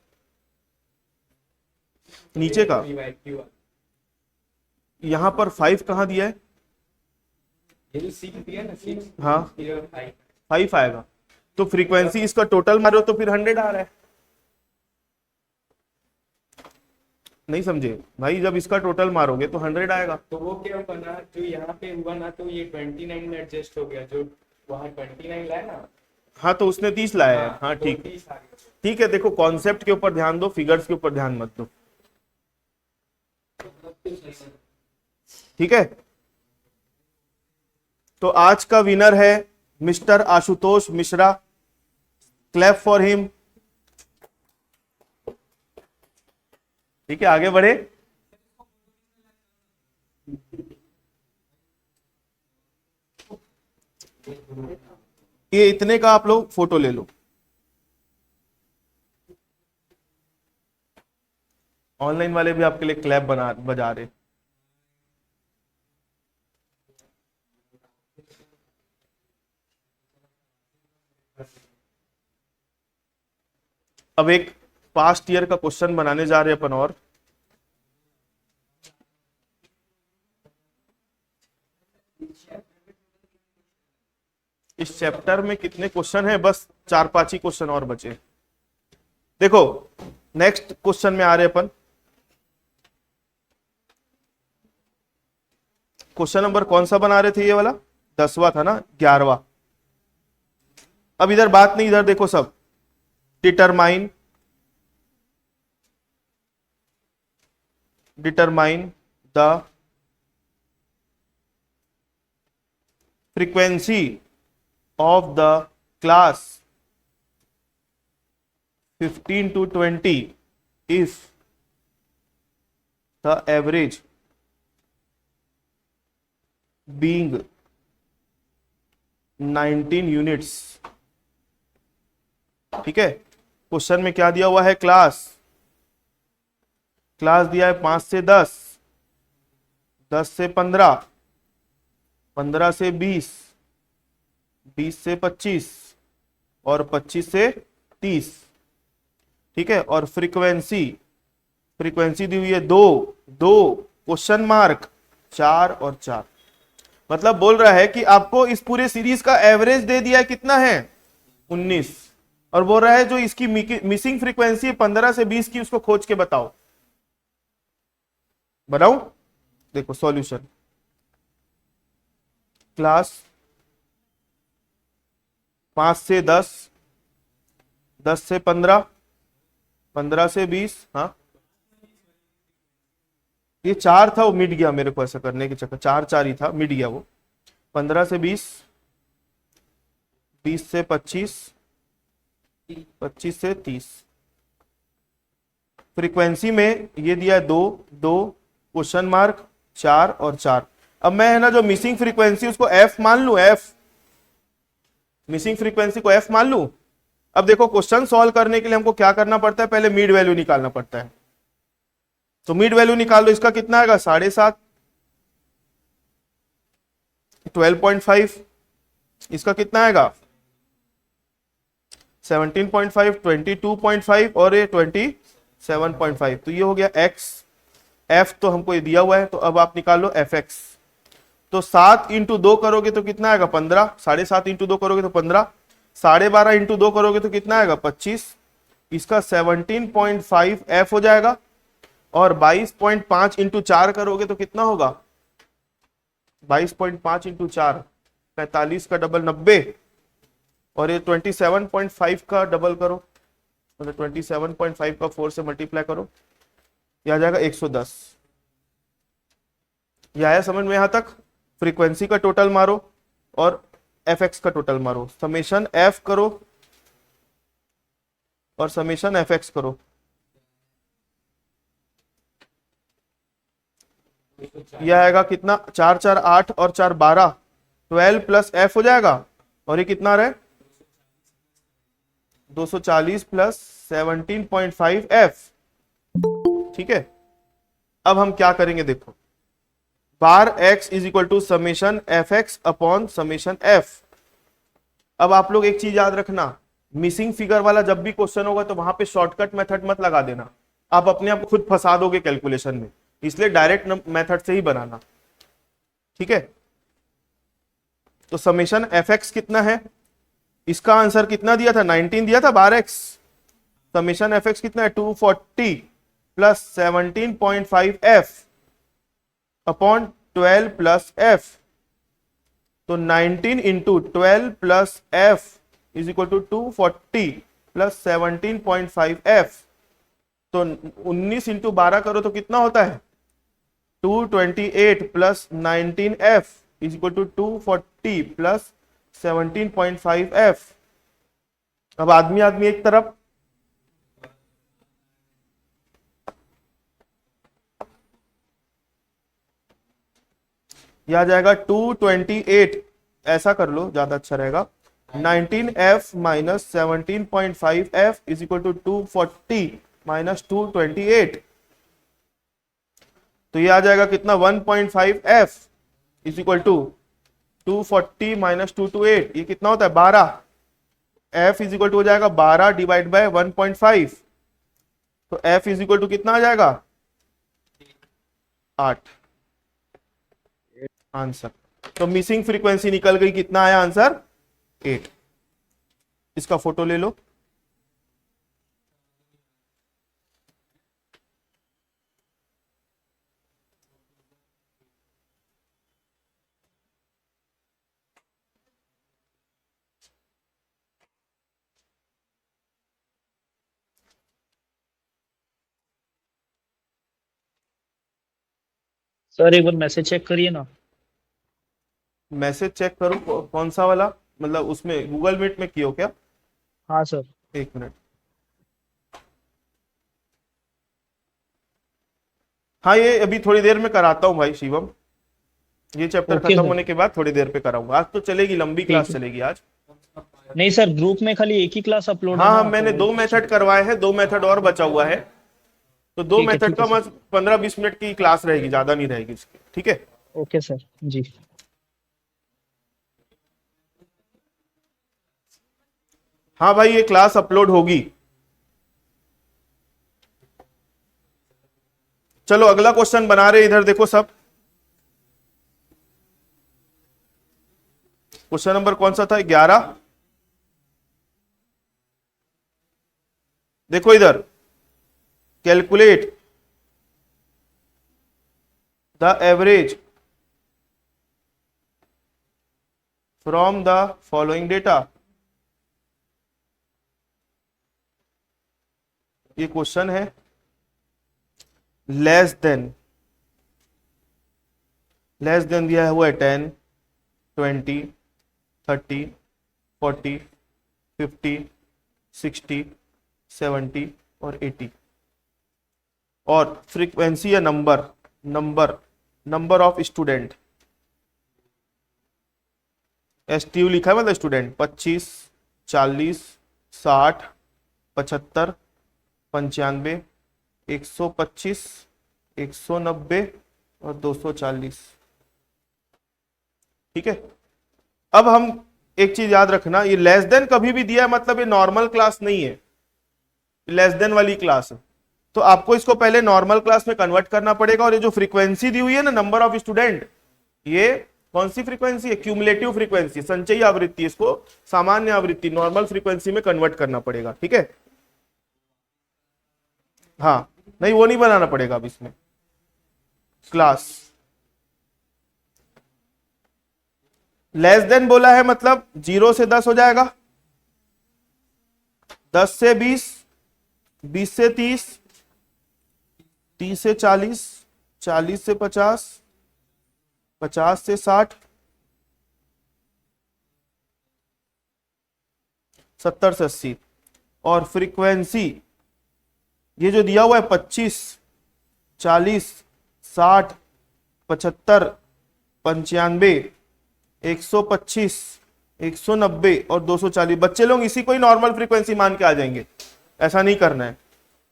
नीचे का? यहां पर 5 कहां दिया है? ये जो 6 दिया ना, 6 हाँ, 5 5 आएगा। तो फ्रीक्वेंसी इसका टोटल मारो तो फिर 100 आ रहा है। नहीं समझे भाई? जब इसका टोटल मारोगे तो 100 आएगा। तो वो क्या बना जो यहाँ पे हुआ ना, तो ये 29 में एडजस्ट हो गया, जो वहाँ 29 लाया ना। हाँ, तो उसने 30 लाया है। हाँ तो ठीक, 30 आ गया। ठीक है। देखो, कॉन्सेप्ट के ऊपर ध्यान दो, फिगर्स के ऊपर ध्यान मत दो। ठीक है। तो आज का विनर है mister Ashutosh Mishra. Clap for him. ठीक है, आगे बढ़े। ये इतने का आप लोग फोटो ले लो। ऑनलाइन वाले भी आपके लिए क्लैप बजा रहे। अब एक पास्ट ईयर का क्वेश्चन बनाने जा रहे हैं अपन। और इस चैप्टर में कितने क्वेश्चन है? बस 4-5 ही क्वेश्चन और बचे। देखो, नेक्स्ट क्वेश्चन में आ रहे अपन। क्वेश्चन नंबर कौन सा बना रहे थे, ये वाला 10वां था ना, 11वां। अब इधर बात नहीं, इधर देखो सब। Determine the frequency of the class 15 to 20 if the average being 19 units। ठीक है, क्वेश्चन में क्या दिया हुआ है, क्लास दिया है 5 से 10, 10 से 15, 15 से 20, 20 से 25 और 25 से 30। ठीक है, और फ्रीक्वेंसी दी हुई है 2 क्वेश्चन मार्क 4 और 4। मतलब बोल रहा है कि आपको इस पूरे सीरीज का एवरेज दे दिया है, कितना है 19, और बोल रहा है जो इसकी मिसिंग फ्रीक्वेंसी 15 से 20 की, उसको खोज के बताओ। बनाऊं? देखो सॉल्यूशन। क्लास 5 से 10, 10 से 15, 15 से 20। हाँ, ये 4 था, वो मिट गया मेरे को ऐसा करने के चक्कर, 4 ही था, मिट गया वो। 15 से 20, 20 से 25, 25 से 30। फ्रीक्वेंसी में ये दिया है 2 क्वेश्चन मार्क 4 और 4। अब मैं है ना जो मिसिंग फ्रीक्वेंसी उसको एफ मान लू, मिसिंग फ्रीक्वेंसी को एफ मान लू। अब देखो क्वेश्चन सॉल्व करने के लिए हमको क्या करना पड़ता है, पहले मिड वैल्यू निकालना पड़ता है। तो मिड वैल्यू निकाल लो, इसका कितना आएगा 7.5, 12.5, इसका कितना आएगा 17.5, 22.5 और ये 27.5। तो ये हो गया एक्स। एफ तो हमको ये दिया हुआ है, तो अब आप निकाल लो एफ एक्स। तो 7 इंटू 2 करोगे तो कितना आएगा 15, 7.5 इंटू 2 करोगे तो 15, 12.5 इंटू 2 करोगे तो कितना आएगा 25। इसका 17.5 एफ हो जाएगा, और 22.5 इंटू 4 करोगे तो कितना होगा 22.5 इंटू 4, 45 का डबल 90, और ये 27.5 का डबल करो, मतलब 27.5 का 4 से मल्टीप्लाई करो, यह आ जाएगा 110। यह आया समझ में यहां तक? फ्रीक्वेंसी का टोटल मारो और एफ एक्स का टोटल मारो, समेशन एफ करो और समेशन एफ एक्स करो। यह आएगा कितना 4 4 8 और 4 12, 12 प्लस एफ हो जाएगा, और ये कितना रहे 240 प्लस 17.5 एफ। ठीक है, अब हम क्या करेंगे, देखो bar X is equal to summation F X upon summation F. अब आप लोग एक चीज याद रखना, मिसिंग फिगर वाला जब भी क्वेश्चन होगा तो वहां पे शॉर्टकट मेथड मत लगा देना, आप अपने आप खुद फंसा दोगे कैलकुलेशन में, इसलिए डायरेक्ट मेथड से ही बनाना। ठीक है, तो समेशन एफ एक्स कितना है, इसका आंसर कितना दिया था 19 दिया था bar x. Summation F x कितना है 240 plus 17.5 f upon 12 plus f. तो 19 into 12 plus f is equal to 240 plus 17.5 f. तो 19 इंटू 12 करो तो कितना होता है 228 plus 19 f is equal to 240 plus 17.5 f. अब आदमी एक तरफ, यह आ जाएगा 228, ऐसा कर लो ज्यादा अच्छा रहेगा, 19f minus 17.5f is equal to 240 minus 228। तो ये आ जाएगा कितना 1.5f is equal to 240 minus 228, ये कितना होता है 12। f इज इक्वल टू हो जाएगा 12 डिवाइड बाय 1.5, तो f इज इक्वल टू कितना आ जाएगा 8 आंसर। तो मिसिंग फ्रीक्वेंसी निकल गई, कितना आया आंसर 8। इसका फोटो ले लो। सर एक बार मैसेज चेक करिए ना। मैसेज चेक करूं कौन सा वाला, मतलब उसमें गूगल मीट में कियो क्या? हाँ सर। एक मिनट। हाँ ये अभी थोड़ी देर में कराता हूँ भाई शिवम, ये चैप्टर ओके खत्म सर। होने के बाद थोड़ी देर पे कराऊंगा। आज तो चलेगी, लंबी ठीक क्लास है। चलेगी आज। नहीं सर, ग्रुप में खाली एक ही क्लास अपलोड है हाँ हाँ, ना, मैंने तो 2 मेथड करवाए हैं, 2 मेथड और बचा हुआ है। तो दो ठीक है मेथड ठीक है का सर। बस 15-20 मिनट की क्लास रहेगी, ज्यादा नहीं रहेगी उसकी, ठीक है। ओके सर जी। हाँ भाई ये क्लास अपलोड होगी। चलो अगला क्वेश्चन बना रहे, इधर देखो सब। क्वेश्चन नंबर कौन सा था? 11। देखो इधर, calculate the average from the following data. ये क्वेश्चन है। लेस देन दिया हुआ है 10, 20, 30, 40, 50, 60, 70 और 80। और फ्रीक्वेंसी या नंबर ऑफ स्टूडेंट, STU लिखा है, मतलब स्टूडेंट 25, 40, 60, 75, 95, 125, 190 और 240। ठीक है। अब हम एक चीज याद रखना, ये लेस देन कभी भी दिया है मतलब ये नॉर्मल क्लास नहीं है, लेस देन वाली क्लास है। तो आपको इसको पहले नॉर्मल क्लास में कन्वर्ट करना पड़ेगा। और ये जो फ्रीक्वेंसी दी हुई है ना, नंबर ऑफ स्टूडेंट, ये कौन सी फ्रीक्वेंसी है? क्यूमुलेटिव फ्रीक्वेंसी, संचयी आवृत्ति। इसको सामान्य आवृत्ति, नॉर्मल फ्रीक्वेंसी में कन्वर्ट करना पड़ेगा, ठीक है। हाँ नहीं, वो नहीं बनाना पड़ेगा अब इसमें क्लास। लेस देन बोला है मतलब 0 से 10 हो जाएगा, 10 से 20, 20 से 30, 30 से 40, 40 से 50, 50 से 60, 70 से 80। और फ्रीक्वेंसी ये जो दिया हुआ है 25, 40, 60, 75, 95, 125, 190 और 240। बच्चे लोग इसी को ही नॉर्मल फ्रीक्वेंसी मान के आ जाएंगे, ऐसा नहीं करना है।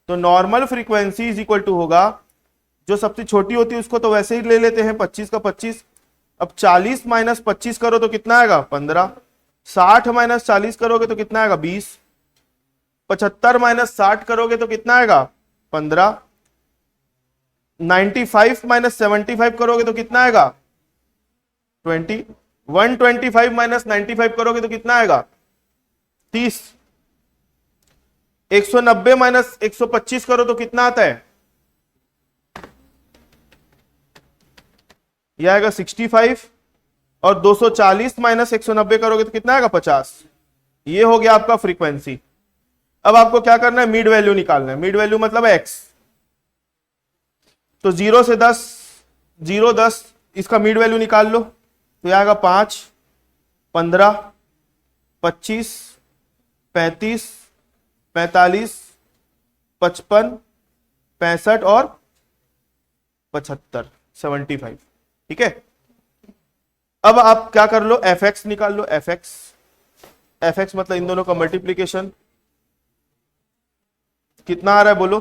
तो normal frequency is equal to होगा, जो सबसे छोटी होती है उसको तो वैसे ही ले लेते हैं 25 का 25। अब 40 माइनस 25 करो तो कितना आएगा? 15। 60 माइनस 40 करोगे तो कितना आएगा? 20। 75 माइनस 60 करोगे तो कितना आएगा? 15। 95 माइनस 75 करोगे तो कितना आएगा? 20। 125 माइनस 95 करोगे तो कितना आएगा? 30। 190 माइनस 125 करो तो कितना आता है? यह आएगा 65। और 240 माइनस 190 करोगे तो कितना आएगा? 50। ये हो गया आपका फ्रीक्वेंसी। अब आपको क्या करना है? मिड वैल्यू निकालना है। मिड वैल्यू मतलब x। तो 0 से 10, 0, 10, इसका मिड वैल्यू निकाल लो तो यह आएगा 5, 15, 25, 35, 45, 55, 65 और 75, 75। ठीक है। अब आप क्या कर लो? fx निकाल लो। fx मतलब इन दोनों का मल्टीप्लीकेशन। कितना आ रहा है बोलो?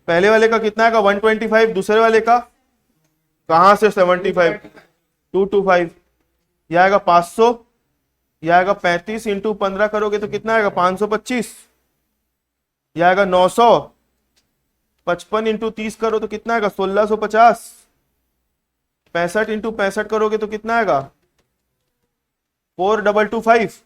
पहले वाले का कितना आएगा? 125। दूसरे वाले का कहां से? 75, 225। यह आएगा 500। यह आएगा 35 इंटू 15 करोगे तो कितना आएगा? 525। यह आएगा 900। 55 इंटू 30 करो तो कितना आएगा? 1650। 65 इंटू 65 करोगे तो कितना आएगा? 4225।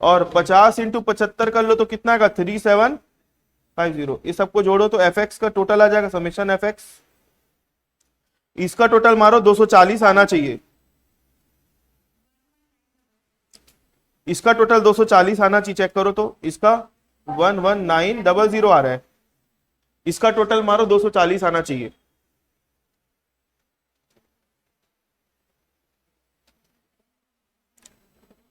और 50 इंटू 75 कर लो तो कितना आएगा? 3750। इस सबको जोड़ो तो fx का टोटल आ जाएगा, समेशन fx। इसका टोटल मारो, 240 आना चाहिए। इसका टोटल 240 आना चाहिए, चेक करो तो इसका 11900 आ रहा है, इसका टोटल मारो 240 आना चाहिए।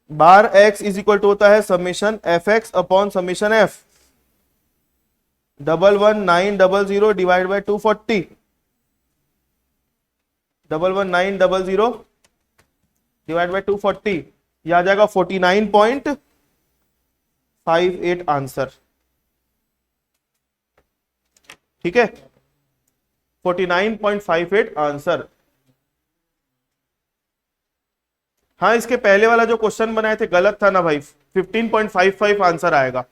बार एक्स इज इक्वल टू होता है summation F X upon summation F 11900 divide by 240, 11900 divide by 240, ये आ जाएगा 49.58 आंसर। ठीक है, 49.58 आंसर। हाँ, इसके पहले वाला जो क्वेश्चन बनाए थे गलत था ना भाई, 15.55 आंसर आएगा।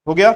हो गया।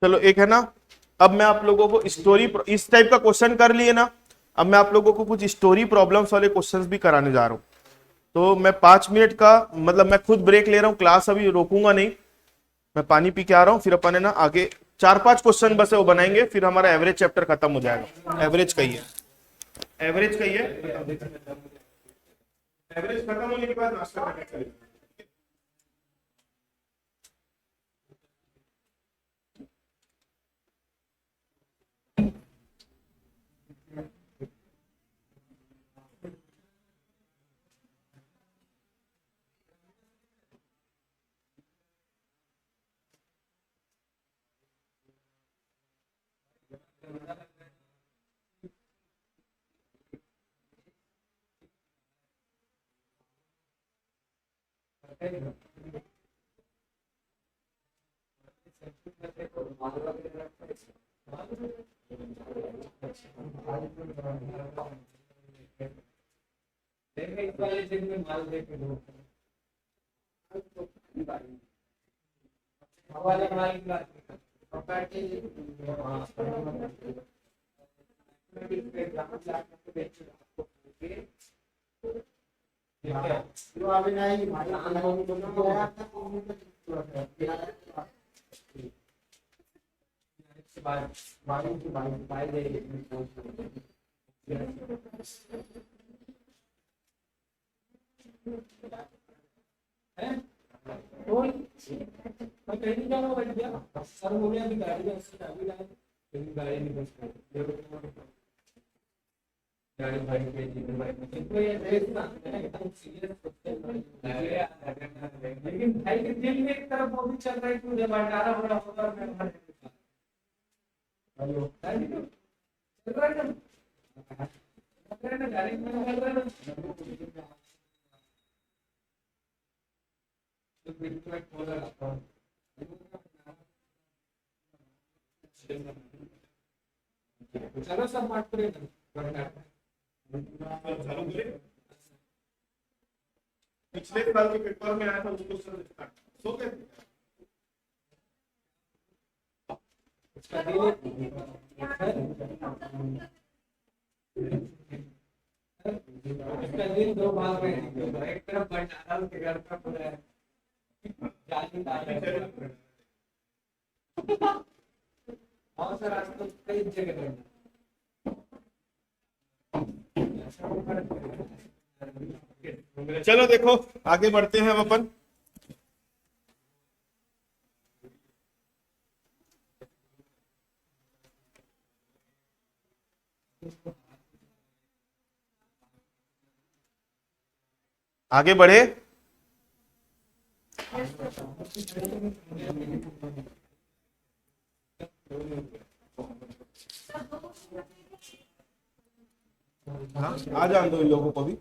चलो एक है ना, अब मैं आप लोगों को स्टोरी, इस टाइप का क्वेश्चन कर लिए ना, अब मैं आप लोगों को कुछ स्टोरी प्रॉब्लम्स वाले क्वेश्चंस भी कराने जा रहा हूं। तो मैं 5 मिनट का मतलब मैं खुद ब्रेक ले रहा हूँ, क्लास अभी रोकूंगा नहीं, मैं पानी पी के आ रहा हूँ, फिर अपन है ना आगे 4-5 क्वेश्चन बस है वो बनाएंगे, फिर हमारा एवरेज चैप्टर खत्म हो जाएगा। एवरेज का ही है, एवरेज का ही है, एवरेज खत्म होने के बाद नाश्ता करने चलेंगे। लेकिन भाई के दिल में एक तरफ वो भी चल रहा है कि मुझे भंडारा हो रहा होगा और मैं भर हेलो चल रहा है ना गाड़ी में चल रहा है ना तो फिर मैं खोल रहा हूं चलो सब बात करें पिछले साल के पेपर में आया था उसको सो गए इसका दिन दो भाग में एक तरफ भंडारा के घर का पूरा है और सर आज तो कई जगह चलो देखो आगे बढ़ते हैं अब अपन। आगे बढ़े। हाँ आ जान दो इन लोगों को भी।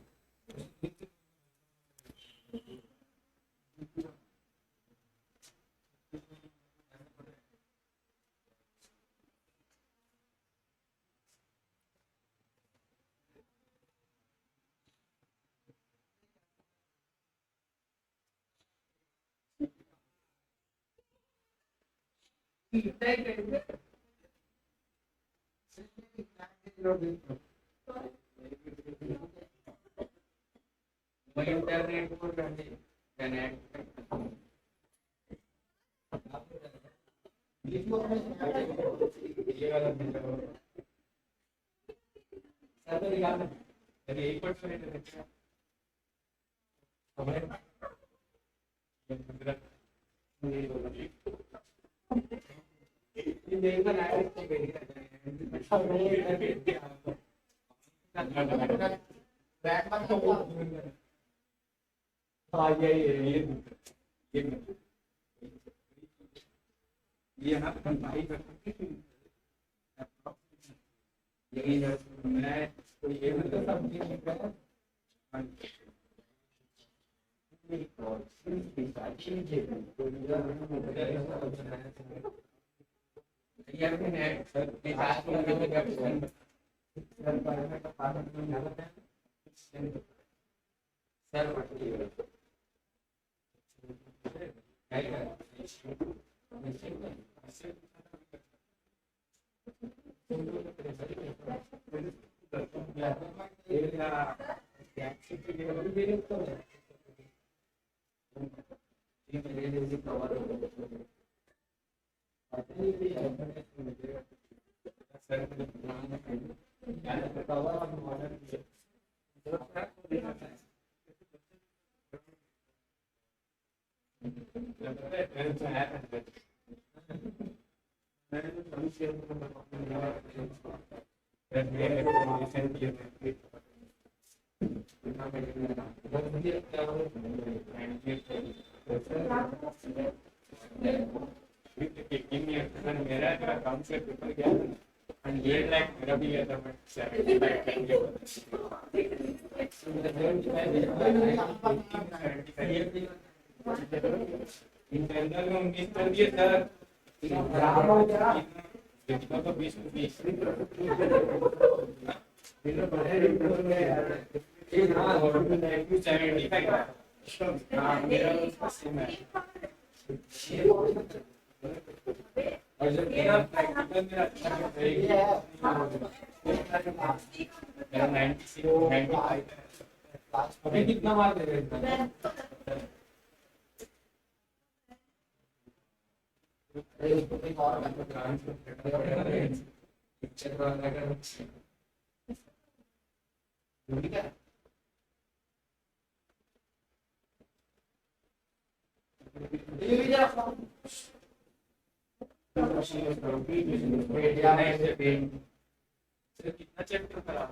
कितना चैप्टर करा?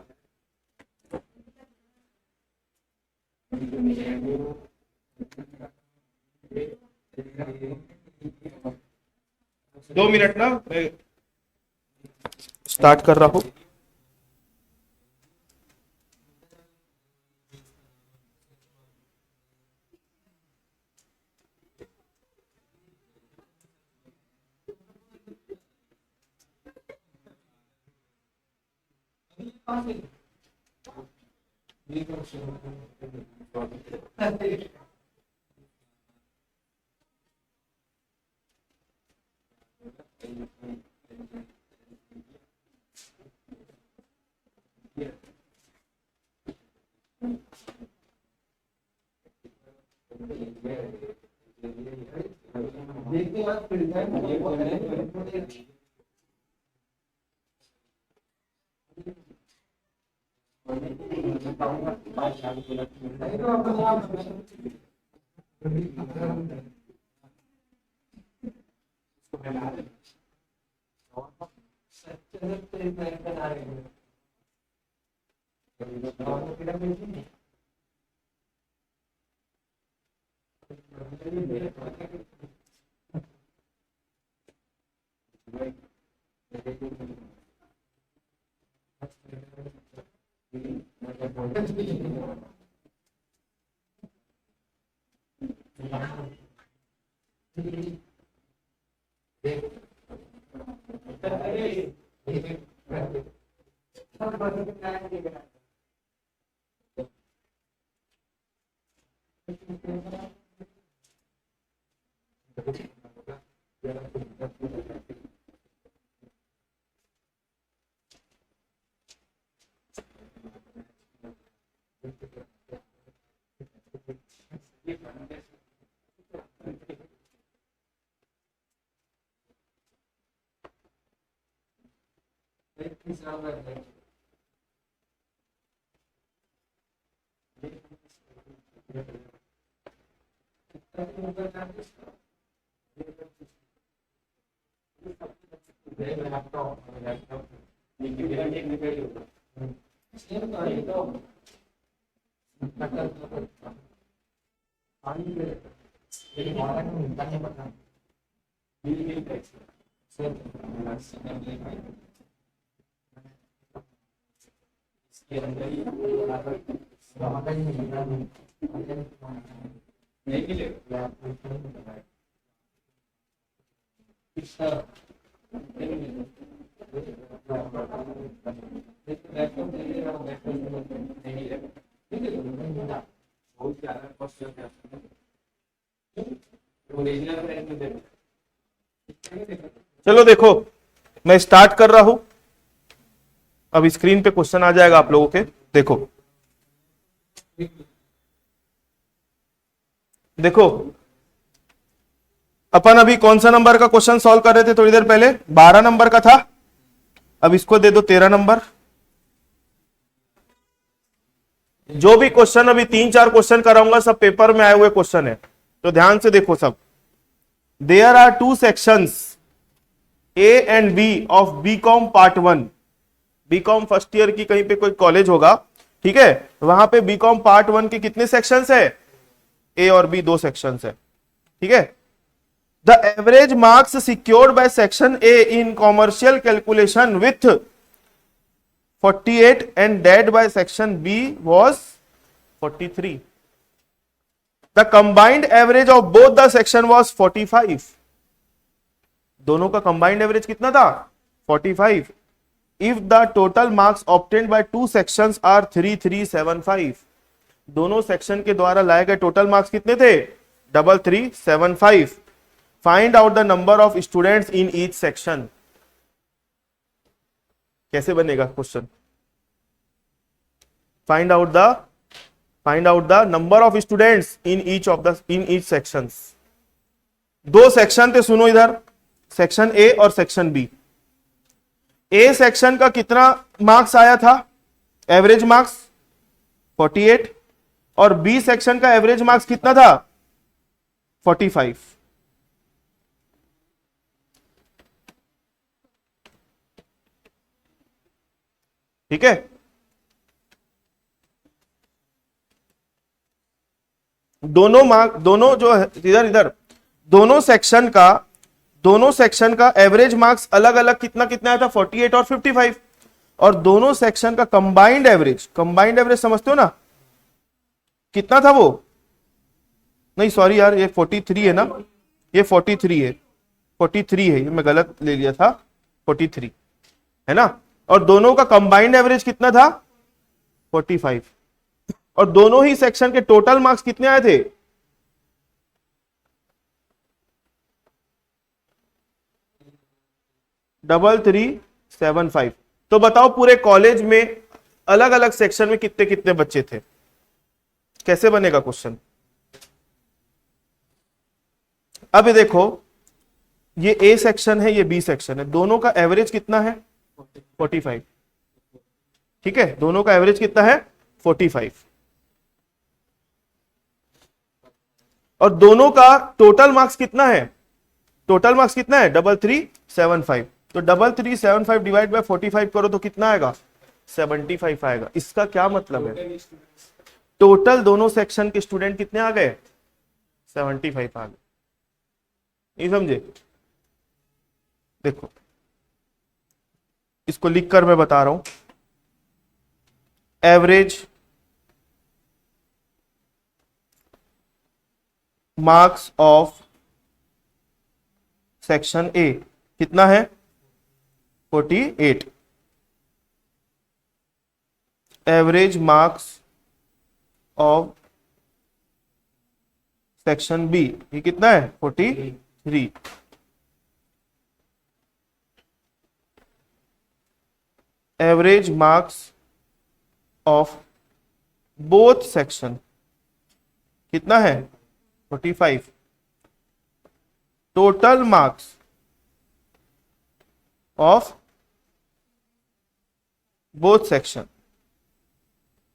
2 मिनट ना मैं स्टार्ट कर रहा हूँ। चलो देखो, मैं स्टार्ट कर रहा हूं। अब स्क्रीन पे क्वेश्चन आ जाएगा आप लोगों के, देखो देखो अपन अभी कौन सा नंबर का क्वेश्चन सॉल्व कर रहे थे थोड़ी देर पहले? 12 नंबर का था। अब इसको दे दो 13 नंबर। जो भी क्वेश्चन अभी 3-4 क्वेश्चन कराऊंगा सब पेपर में आए हुए क्वेश्चन है, तो ध्यान से देखो सब। There are 2 sections A and B of BCom part 1। BCom first year की कहीं पे कोई कॉलेज होगा, ठीक है, वहां पे बीकॉम पार्ट 1 के कितने सेक्शंस है? A और B 2 सेक्शंस है, ठीक है। The average marks secured by section A in commercial calculation with 48 and that by section B was 43. The combined average of both the section was 45. दोनों का combined average कितना था? 45. If the total marks obtained by 2 sections are 3375. दोनों section के द्वारा लाए गए total marks कितने थे? 3375. Find out the number of students in each section. कैसे बनेगा question? Find out the number of students in each sections. 2 section थे, सुनो इधर, सेक्शन ए और सेक्शन बी। ए सेक्शन का कितना मार्क्स आया था? एवरेज मार्क्स 48, और बी सेक्शन का एवरेज मार्क्स कितना था? 45। ठीक है, दोनों जो है इधर दोनों सेक्शन का एवरेज मार्क्स अलग अलग कितना आया था? 48 और 55। और दोनों सेक्शन का कंबाइंड एवरेज समझते हो ना, कितना था वो? नहीं सॉरी यार, ये 43 है ना, ये 43 है, 43 है, ये मैं गलत ले लिया था, 43 है ना। और दोनों का कंबाइंड एवरेज कितना था? 45। और दोनों ही सेक्शन के टोटल मार्क्स कितने आए थे? 3375। तो बताओ पूरे कॉलेज में अलग अलग सेक्शन में कितने कितने बच्चे थे? कैसे बनेगा क्वेश्चन? अब देखो, ये ए सेक्शन है, ये बी सेक्शन है, दोनों का एवरेज कितना है? 45। ठीक है, दोनों का एवरेज कितना है? 45 और दोनों का टोटल मार्क्स कितना है? टोटल मार्क्स कितना है? 3375। तो 3375 डिवाइड बाय 45 करो तो कितना आएगा? 75 आएगा। इसका क्या मतलब है? टोटल दोनों सेक्शन के स्टूडेंट कितने आ गए? 75 आ गए। नहीं समझे? देखो इसको लिखकर मैं बता रहा हूं। Average marks of section A कितना है? 48। Average marks of section B ये कितना है? 43। Average marks of both section कितना है? 45। Total marks of both section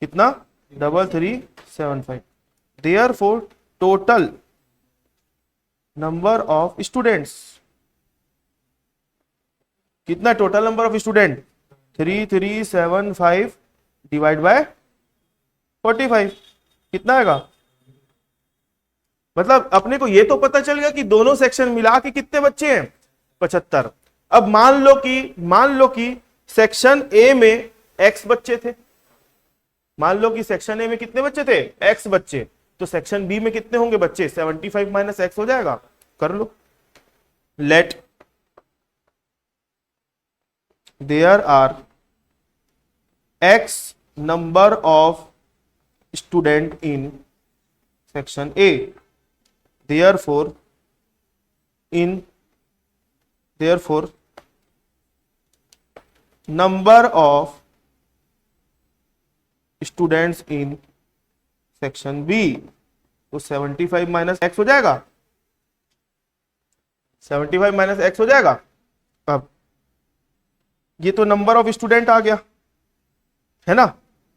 कितना? 3375। Therefore total number of students कितना? Total number of student 3375 divide by 45 कितना आएगा? मतलब अपने को ये तो पता चल गया कि दोनों सेक्शन मिला के कितने बच्चे हैं? 75। अब मान लो कि सेक्शन ए में x बच्चे थे। मान लो कि सेक्शन ए में कितने बच्चे थे? x बच्चे। तो सेक्शन बी में कितने होंगे बच्चे? 75 माइनस एक्स हो जाएगा। कर लो। Let there are x number of student in section A. Therefore number of students in section B तो 75 माइनस एक्स हो जाएगा। 75 माइनस एक्स हो जाएगा। अब ये तो नंबर ऑफ स्टूडेंट आ गया है ना।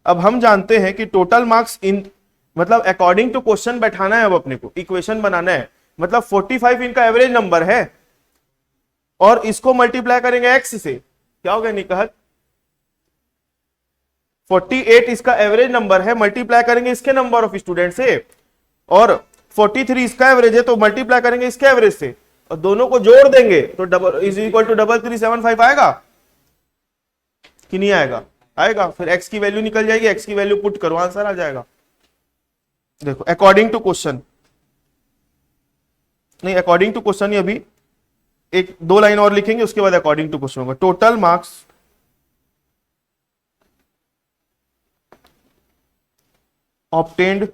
अब हम जानते हैं कि टोटल मार्क्स इन मतलब अकॉर्डिंग टू क्वेश्चन बैठाना है। अब अपने को इक्वेशन बनाना है। मतलब 45 इनका एवरेज नंबर है और इसको मल्टीप्लाई करेंगे एक्स से, क्या हो गया निकहत? 48 इसका एवरेज नंबर है, मल्टीप्लाई करेंगे इसके नंबर ऑफ स्टूडेंट से, और 43 इसका एवरेज है तो मल्टीप्लाई करेंगे इसके एवरेज से, और दोनों को जोड़ देंगे तो डबल इज इक्वल टू 3375 आएगा कि नहीं आएगा? आएगा। फिर x की वैल्यू निकल जाएगी, x की वैल्यू पुट करो, आंसर आ जाएगा। देखो अकॉर्डिंग टू क्वेश्चन, नहीं अकॉर्डिंग टू क्वेश्चन ही, अभी एक दो लाइन और लिखेंगे उसके बाद अकॉर्डिंग टू क्वेश्चन होगा। Total marks obtained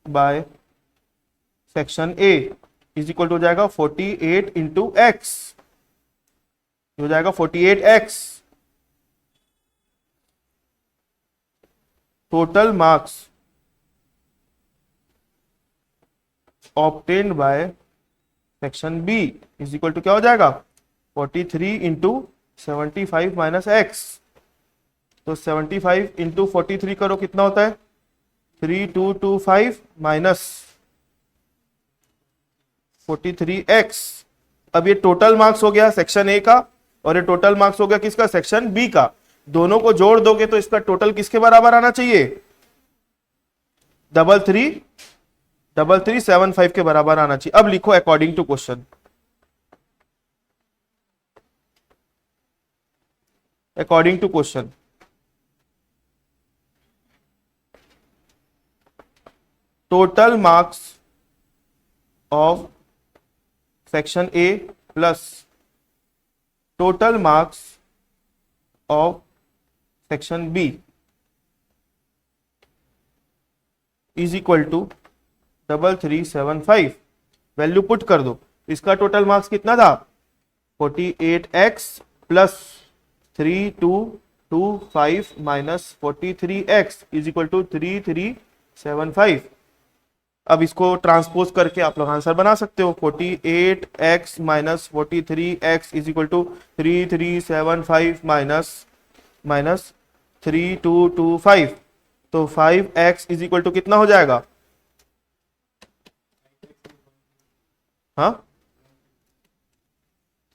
by section A is equal to हो जाएगा 48 इंटू एक्स, हो जाएगा 48x। Total marks obtained by section B is equal to क्या हो जाएगा? 43 इंटू 75 माइनस एक्स। तो 75 इंटू 43 करो कितना होता है? 3225 माइनस 43x। अब ये टोटल मार्क्स हो गया सेक्शन ए का और ये टोटल मार्क्स हो गया किसका? सेक्शन बी का। दोनों को जोड़ दोगे तो इसका टोटल किसके बराबर आना चाहिए? 3375 के बराबर आना चाहिए। अब लिखो according to question. According to question total marks of section A plus total marks of section B is equal to 3375। Value put कर दो। इसका टोटल मार्क्स कितना था? 48x plus 3225 minus 43x is equal to 3375। अब इसको transpose करके आप लोग आंसर बना सकते हो। 48x minus 43x is equal to 3375 minus 3225, तो 5x इज इक्वल टू कितना हो जाएगा? हाँ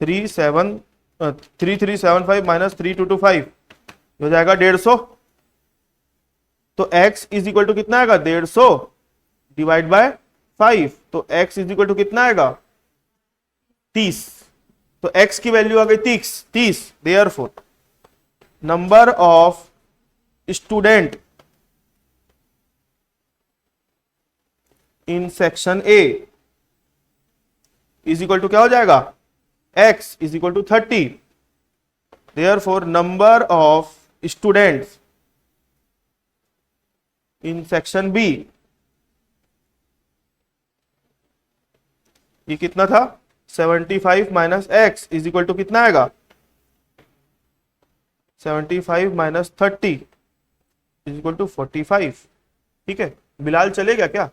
3375 माइनस 3225 हो जाएगा 150। तो x इज इक्वल टू कितना आएगा? 150 डिवाइड बाय 5, तो x इज इक्वल टू कितना आएगा? 30। तो x की वैल्यू आ गई 30। Therefore number of student in section A is equal to क्या हो जाएगा? x is equal to 30। Therefore number of students in section B, ये कितना था? 75 minus x is equal to कितना आएगा? 75 माइनस 30 इज इक्वल टू 45। ठीक है, बिलाल चलेगा क्या?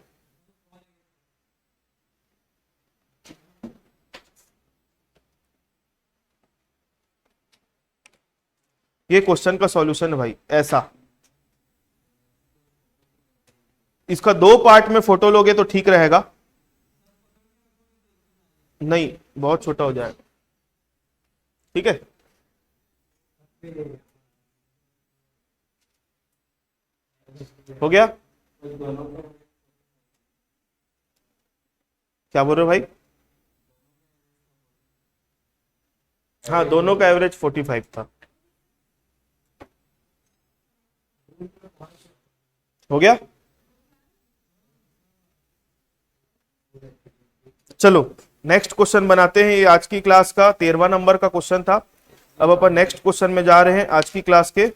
ये क्वेश्चन का सॉल्यूशन भाई ऐसा, इसका 2 पार्ट में फोटो लोगे तो ठीक रहेगा। नहीं, बहुत छोटा हो जाएगा। ठीक है, हो गया? क्या बोल रहे हो भाई? हाँ, दोनों का एवरेज 45 था। हो गया? चलो नेक्स्ट क्वेश्चन बनाते हैं। ये आज की क्लास का 13वां नंबर का क्वेश्चन था। अब अपन नेक्स्ट क्वेश्चन में जा रहे हैं आज की क्लास के।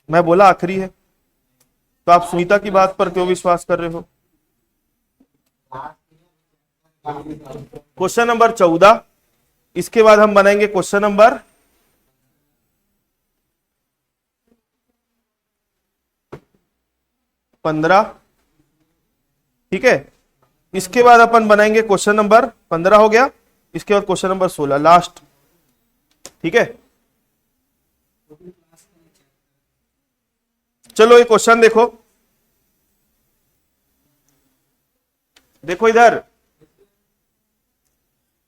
मैं बोला आखिरी है, तो आप सुनीता की बात पर क्यों विश्वास कर रहे हो? क्वेश्चन नंबर 14, इसके बाद हम बनाएंगे क्वेश्चन नंबर 15। ठीक है, इसके बाद अपन बनाएंगे क्वेश्चन नंबर 15 हो गया, इसके बाद क्वेश्चन नंबर 16 लास्ट। ठीक है, चलो ये क्वेश्चन देखो। देखो इधर,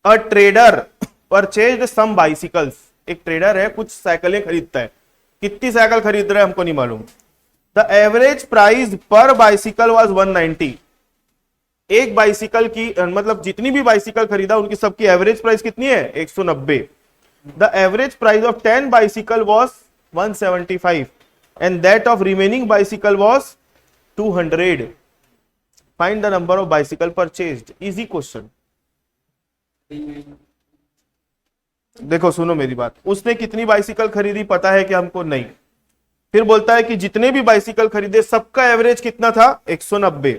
a trader purchased some bicycles. एक ट्रेडर है, कुछ साइकिलें खरीदता है। कितनी साइकिल खरीद रहा है हमको नहीं मालूम। द एवरेज प्राइस पर बाइसिकल वाज 190। एक बाइसिकल की मतलब जितनी भी बाइसिकल खरीदा उनकी सबकी एवरेज प्राइस कितनी है? 190। The average price of 10 bicycle was 175 and that of remaining bicycle was 200। Find the number of bicycle purchased. Easy question. देखो सुनो मेरी बात, उसने कितनी बाइसिकल खरीदी पता है कि हमको? नहीं। फिर बोलता है कि जितने भी बाइसिकल खरीदे सबका एवरेज कितना था? 190।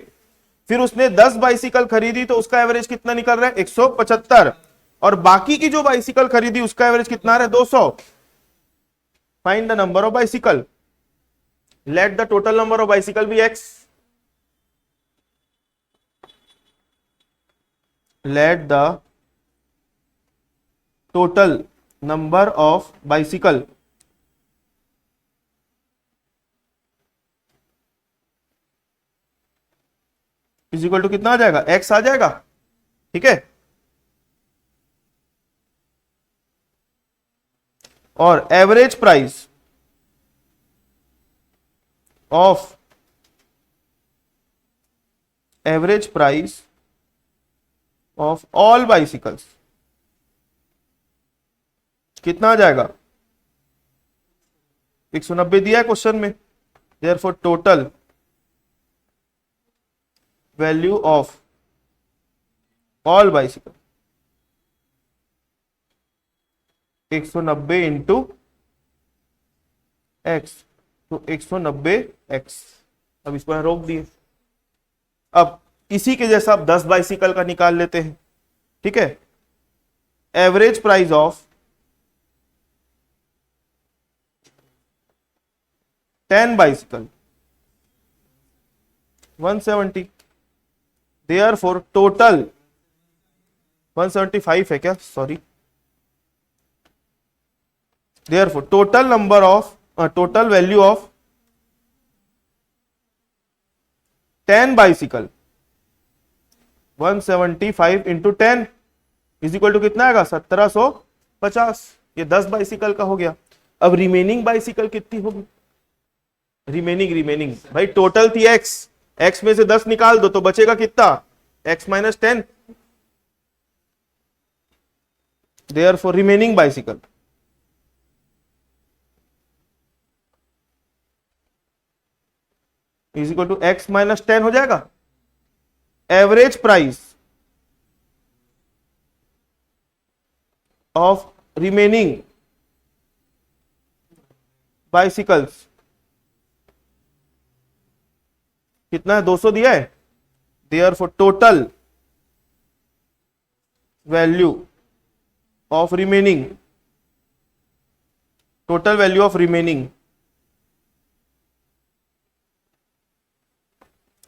फिर उसने 10 बाइसिकल खरीदी तो उसका एवरेज कितना निकल रहा है? 175। और बाकी की जो बाइसिकल खरीदी उसका एवरेज कितना है? 200। Find the number of bicycle. Let the total number of bicycle be x। Let the total number of bicycle is equal to कितना आ जाएगा? x आ जाएगा। ठीक है, और average price of all bicycles कितना आ जाएगा? 190 दिया है क्वेश्चन में। Therefore total value of all bicycle 190 into x, तो 190x। अब इसको यहां रोक दिए। अब इसी के जैसा आप 10 बाइसिकल का निकाल लेते हैं। ठीक है, average price of 10 bicycle 170। Therefore total 175 है क्या, sorry. Therefore total value of 10 bicycle 175 into 10 is equal to कितना आएगा 1750। ये 10 बाइसिकल का हो गया। अब रिमेनिंग बाइसिकल कितनी होगी, रिमेनिंग भाई टोटल थी x में से 10 निकाल दो तो बचेगा कितना, x minus 10। Therefore remaining bicycle is equal to x minus 10 हो जाएगा। Average price of remaining bicycles कितना है, 200 दिया है। Therefore total value of remaining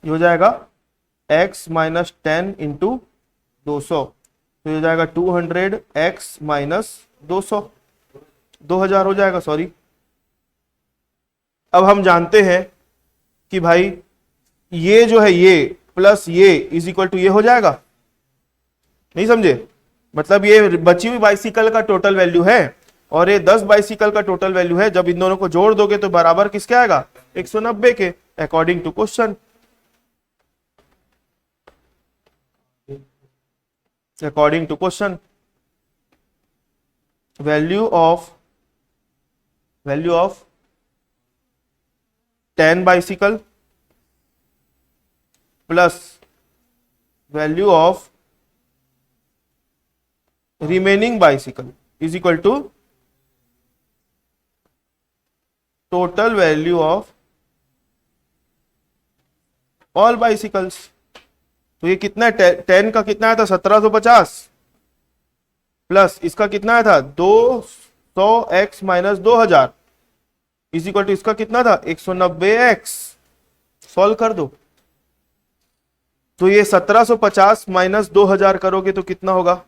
ये हो जाएगा x माइनस 10 इंटू 200, तो ये हो जाएगा 200 x माइनस 200, 2000 हो जाएगा, सॉरी। अब हम जानते हैं कि भाई ये जो है ये प्लस ये इज इक्वल टू ये हो जाएगा, नहीं समझे, मतलब ये बची हुई बाइसिकल का टोटल वैल्यू है और ये 10 बाइसिकल का टोटल वैल्यू है। जब इन दोनों को जोड़ दोगे तो बराबर किसके आएगा, 190 के, according to question. According to question, value of 10 bicycle plus value of remaining bicycle is equal to total value of all bicycles। तो ये कितना है, 10 का कितना आया था 1750 प्लस इसका कितना आया था 200x minus 2000 is equal to इसका कितना था 190x। सॉल्व कर दो तो ये 1750 माइनस 2000 करोगे तो कितना होगा,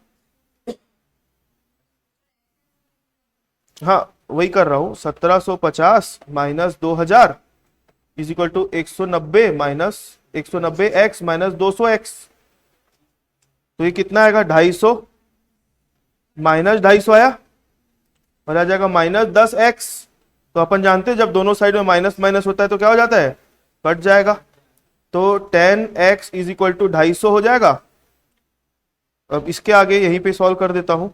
हाँ वही कर रहा हूं, 1750 minus 2000 is equal to 190 minus 190x minus 200x। तो ये कितना आएगा 250 माइनस 250 आया और आ जाएगा माइनस 10x। तो अपन जानते हैं जब दोनों साइड में माइनस माइनस होता है तो क्या हो जाता है, कट जाएगा। तो 10x इज इक्वल टू 250 हो जाएगा। अब इसके आगे यहीं पे सॉल्व कर देता हूं,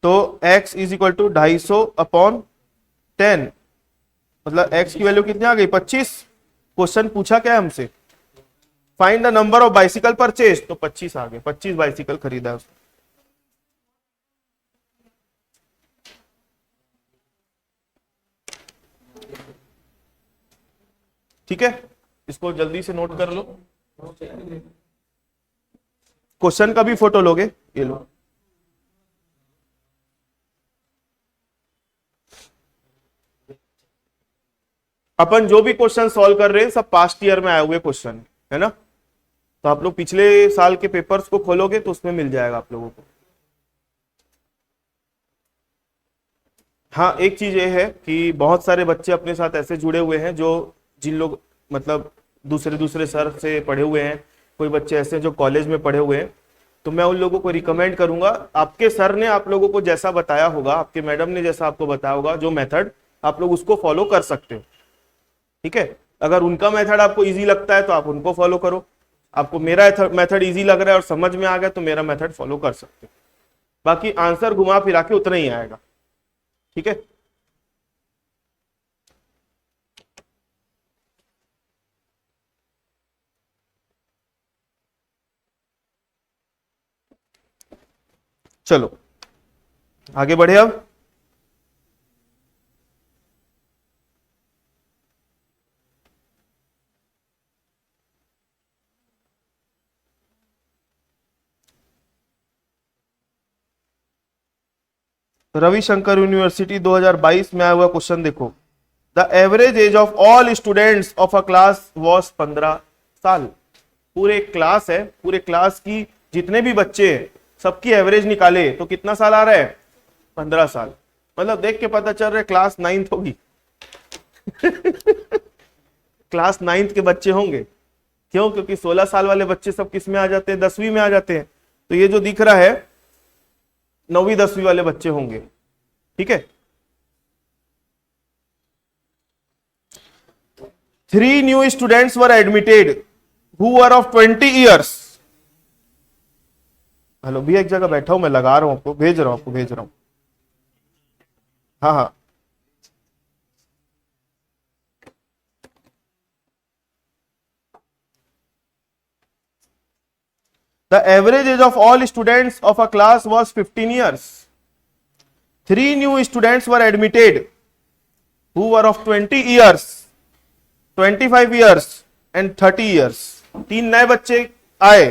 तो x is equal to 250 upon 10, मतलब x की वैल्यू कितनी आ गई 25। क्वेश्चन पूछा क्या है हमसे, find the number of bicycle purchase, तो 25 आ गए, 25 बाइसिकल खरीदा उसने। ठीक है, इसको जल्दी से नोट कर लो। क्वेश्चन का भी फोटो लोगे, ये लो। अपन जो भी क्वेश्चन सॉल्व कर रहे हैं सब पास्ट ईयर में आए हुए क्वेश्चन है ना, तो आप लोग पिछले साल के पेपर्स को खोलोगे तो उसमें मिल जाएगा आप लोगों को। हाँ एक चीज ये है कि बहुत सारे बच्चे अपने साथ ऐसे जुड़े हुए हैं जो जिन लोग मतलब दूसरे सर से पढ़े हुए हैं, कोई बच्चे ऐसे हैं जो कॉलेज में पढ़े हुए हैं, तो मैं उन लोगों को रिकमेंड करूंगा आपके सर ने आप लोगों को जैसा बताया होगा, आपके मैडम ने जैसा आपको बताया होगा जो मेथड, आप लोग उसको फॉलो कर सकते हो। ठीक है, अगर उनका मेथड आपको इजी लगता है तो आप उनको फॉलो करो, आपको मेरा मेथड इजी लग रहा है और समझ में आ गया तो मेरा मेथड फॉलो कर सकते हो। बाकी आंसर घुमा फिरा के उतना ही आएगा। ठीक है, चलो आगे बढ़े। अब रविशंकर यूनिवर्सिटी 2022 में आया हुआ क्वेश्चन देखो, the average age of all students of a class was 15 साल। पूरे क्लास है, पूरे क्लास की जितने भी बच्चे हैं सबकी एवरेज निकाले तो कितना साल आ रहा है? 15 साल। मतलब देख के पता चल रहा है क्लास 9th होगी क्लास 9th के बच्चे होंगे। क्यों? क्योंकि 16 साल वाले बच्चे सब किस में आ जाते हैं? 10वीं में आ जाते हैं। तो ये जो दिख रहा है 9वीं 10वीं वाले बच्चे होंगे। ठीक है। 3 new students were admitted who were of 20 years। Hello भैया, एक जगह बैठा हूं, मैं लगा रहा हूं आपको, भेज रहा हूं। हाँ हाँ। The average age of all students of a class was 15 years. 3 new students were admitted who were of 20 years, 25 years and 30 years। 3 नए बच्चे आए,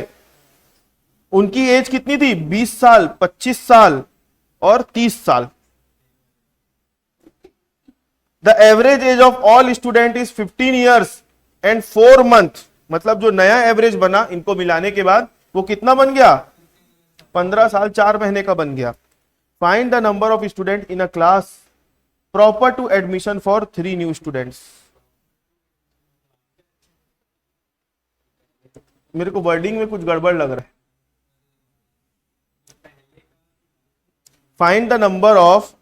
उनकी एज कितनी थी? 20 साल, 25 साल और 30 साल। The average age of all student is 15 years and 4 month। मतलब जो नया एवरेज बना इनको मिलाने के बाद वो कितना बन गया? 15 साल 4 महीने का बन गया। Find the number of student in a class proper to admission for 3 new students. मेरे को वर्डिंग में कुछ गड़बड़ लग रहा है। फाइंड द नंबर ऑफ,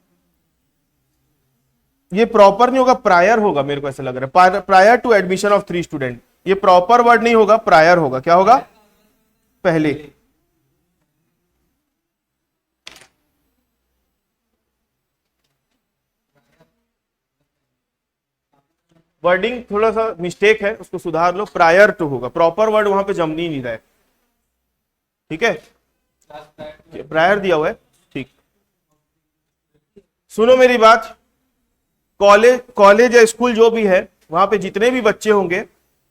ये प्रॉपर नहीं होगा, प्रायर होगा, मेरे को ऐसा लग रहा है। Prior to admission of 3 student, ये प्रॉपर वर्ड नहीं होगा, प्रायर होगा। क्या होगा? पहले। वर्डिंग थोड़ा सा मिस्टेक है, उसको सुधार लो। प्रायर टू होगा, प्रॉपर वर्ड वहां पे जम नहीं रहा है। ठीक है, प्रायर दिया हुआ है। ठीक, सुनो मेरी बात। कॉलेज या स्कूल जो भी है, वहां पे जितने भी बच्चे होंगे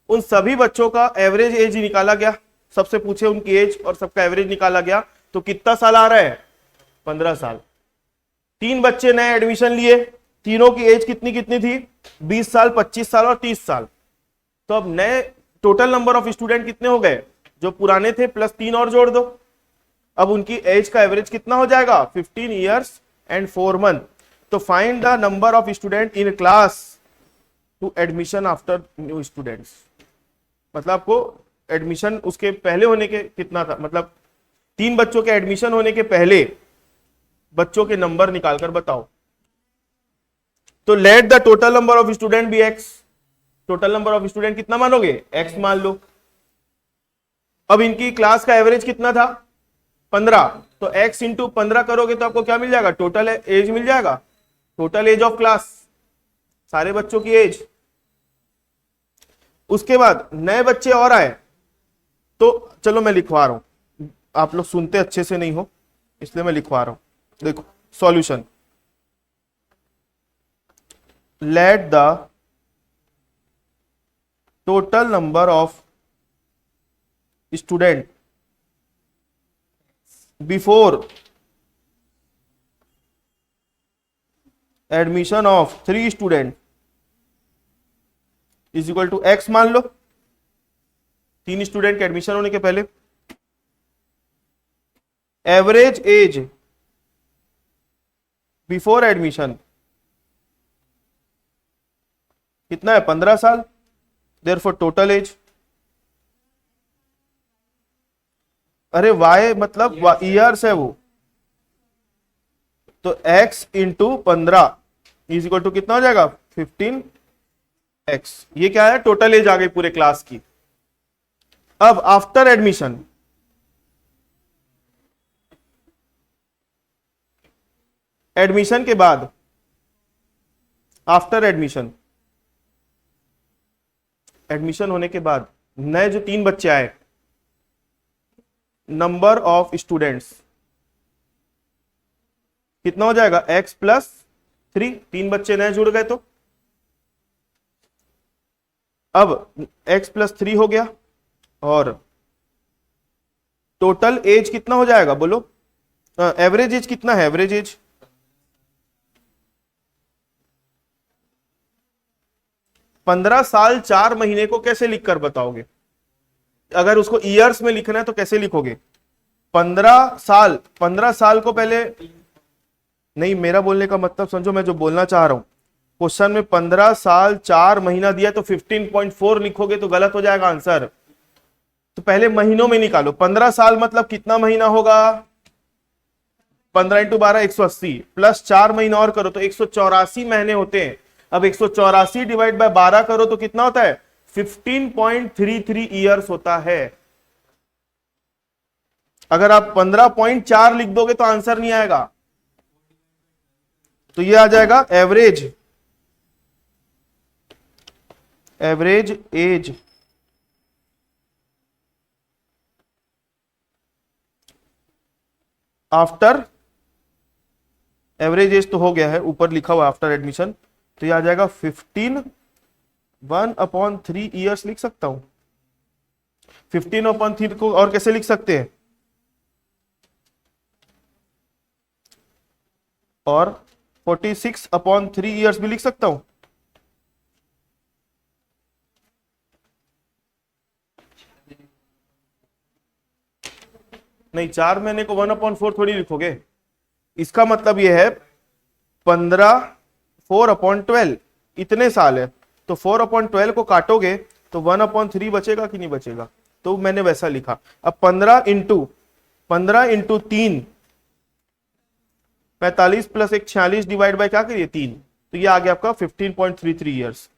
उन सभी बच्चों का एवरेज एज निकाला गया। सबसे पूछे उनकी एज और सबका एवरेज निकाला गया। तो कितना साल आ रहा है? 15 साल। 3 बच्चे नए एडमिशन लिए, तीनों की एज कितनी कितनी थी? 20 साल, 25 साल और 30 साल। तो अब नए टोटल नंबर ऑफ स्टूडेंट कितने हो गए? जो पुराने थे प्लस 3 और जोड़ दो। अब उनकी एज का एवरेज कितना हो जाएगा? 15 ईयर्स एंड 4 मंथ। तो find the number of student in class to admission after new students. मतलब आपको एडमिशन उसके पहले होने के कितना था, मतलब 3 बच्चों के एडमिशन होने के पहले बच्चों के नंबर निकालकर बताओ। तो let the total number of student be x. Total number of student कितना मानोगे? एक्स मान लो। अब इनकी क्लास का एवरेज कितना था? 15। तो x इंटू 15 करोगे तो आपको क्या मिल जाएगा? टोटल एज मिल जाएगा, टोटल एज ऑफ क्लास, सारे बच्चों की एज। उसके बाद नए बच्चे और आए, तो चलो मैं लिखवा रहा हूं, आप लोग सुनते अच्छे से नहीं हो इसलिए मैं लिखवा रहा हूं। देखो solution, let the total number of student before admission of 3 student is equal to x मान लो। 3 स्टूडेंट के एडमिशन होने के पहले एवरेज एज बिफोर एडमिशन कितना है? 15 साल। देयरफॉर टोटल एज, अरे वाई मतलब ईयर्स है वो, तो x into 15 is equal to कितना हो जाएगा? 15x। ये क्या है? टोटल एज आ गई पूरे क्लास की। अब आफ्टर एडमिशन, एडमिशन के बाद, आफ्टर एडमिशन, एडमिशन होने के बाद नए जो 3 बच्चे आए, नंबर ऑफ स्टूडेंट्स कितना हो जाएगा? x plus 3। 3 बच्चे नए जुड़ गए तो अब x प्लस 3 हो गया। और टोटल एज कितना हो जाएगा बोलो? एवरेज एज कितना है? एवरेज एज 15 साल 4 महीने को कैसे लिखकर बताओगे? अगर उसको ईयर्स में लिखना है तो कैसे लिखोगे? 15 साल को पहले नहीं, मेरा बोलने का मतलब समझो, मैं जो बोलना चाह रहा हूं, क्वेश्चन में 15 साल 4 महीना दिया तो 15.4 लिखोगे तो गलत हो जाएगा आंसर। तो पहले महीनों में निकालो। 15 साल मतलब कितना महीना होगा? 15 × 12 180 प्लस 4 महीना और करो तो 184 महीने होते हैं। अब 184 डिवाइड बाय 12 करो तो कितना होता है? 15.33 ईयर्स होता है। अगर आप 15.4 लिख दोगे तो आंसर नहीं आएगा। तो ये आ जाएगा average age after, average age तो हो गया है, ऊपर लिखा हुआ आफ्टर एडमिशन, तो ये आ जाएगा 15 1/3 ईयर्स लिख सकता हूं। 15/3 को और कैसे लिख सकते हैं? और 46/3 ईयर्स भी लिख सकता हूं। नहीं, 4 महीने को 1/4 थोड़ी लिखोगे। इसका मतलब यह है 4/12 इतने साल है, तो 4/12 को काटोगे तो 1/3 बचेगा कि नहीं बचेगा? तो मैंने वैसा लिखा। अब 15 × 3 45 प्लस 1 46 डिवाइड बाय क्या करिए 3, तो ये आ गया आपका 15.33 ईयर्स।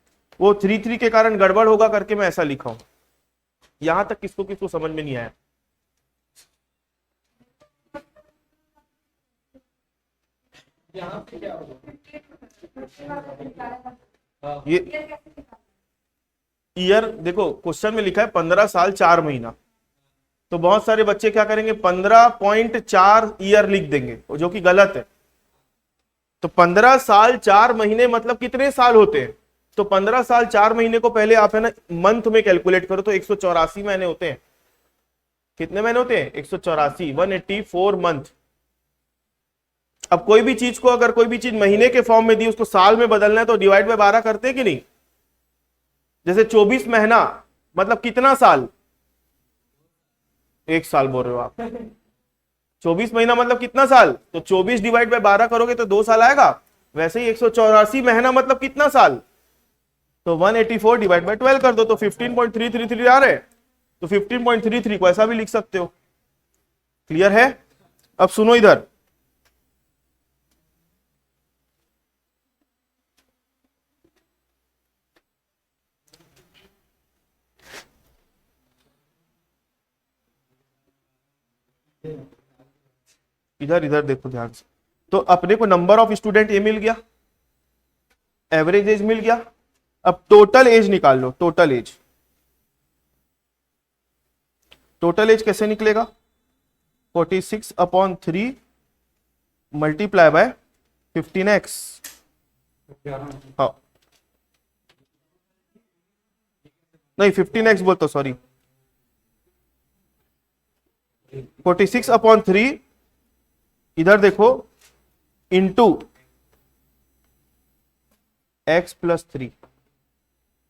वो 33 के कारण गड़बड़ होगा करके मैं ऐसा लिखा हूं। यहां तक किसको किसको समझ में नहीं आया? यहाँ पे क्या होगा? ये ईयर देखो, क्वेश्चन में लिखा है 15 साल 4 महीना, तो बहुत सारे बच्चे क्या करेंगे 15.4 ईयर लिख देंगे, जो कि गलत है। तो 15 साल 4 महीने मतलब कितने साल होते हैं? तो 15 साल 4 महीने को पहले आप है ना मंथ में कैलकुलेट करो तो 184 महीने होते हैं। कितने महीने होते हैं? 184, 184 मंथ। अब कोई भी चीज को, अगर कोई भी चीज महीने के फॉर्म में दी, उसको साल में बदलना है तो डिवाइड बाय 12 करते हैं कि नहीं? जैसे 24 महीना मतलब कितना साल? 1 साल बोल रहे हो आप। 24 महीना मतलब कितना साल? तो 24 डिवाइड बाय 12 करोगे तो 2 साल आएगा। वैसे ही 184 महीना मतलब कितना साल? तो 184 डिवाइड बाय 12 कर दो तो 15.333 आ रहे। तो 15.33 को ऐसा भी लिख सकते हो। क्लियर है? अब सुनो इधर, इधर इधर देखो ध्यान से। तो अपने को नंबर ऑफ स्टूडेंट ये मिल गया, एवरेज एज मिल गया। अब टोटल एज निकाल लो। टोटल एज कैसे निकलेगा? 46/3 मल्टीप्लाई बाय 15x। हाँ नहीं, 15x बोलता, सॉरी, 46/3 इधर देखो इंटू x + 3,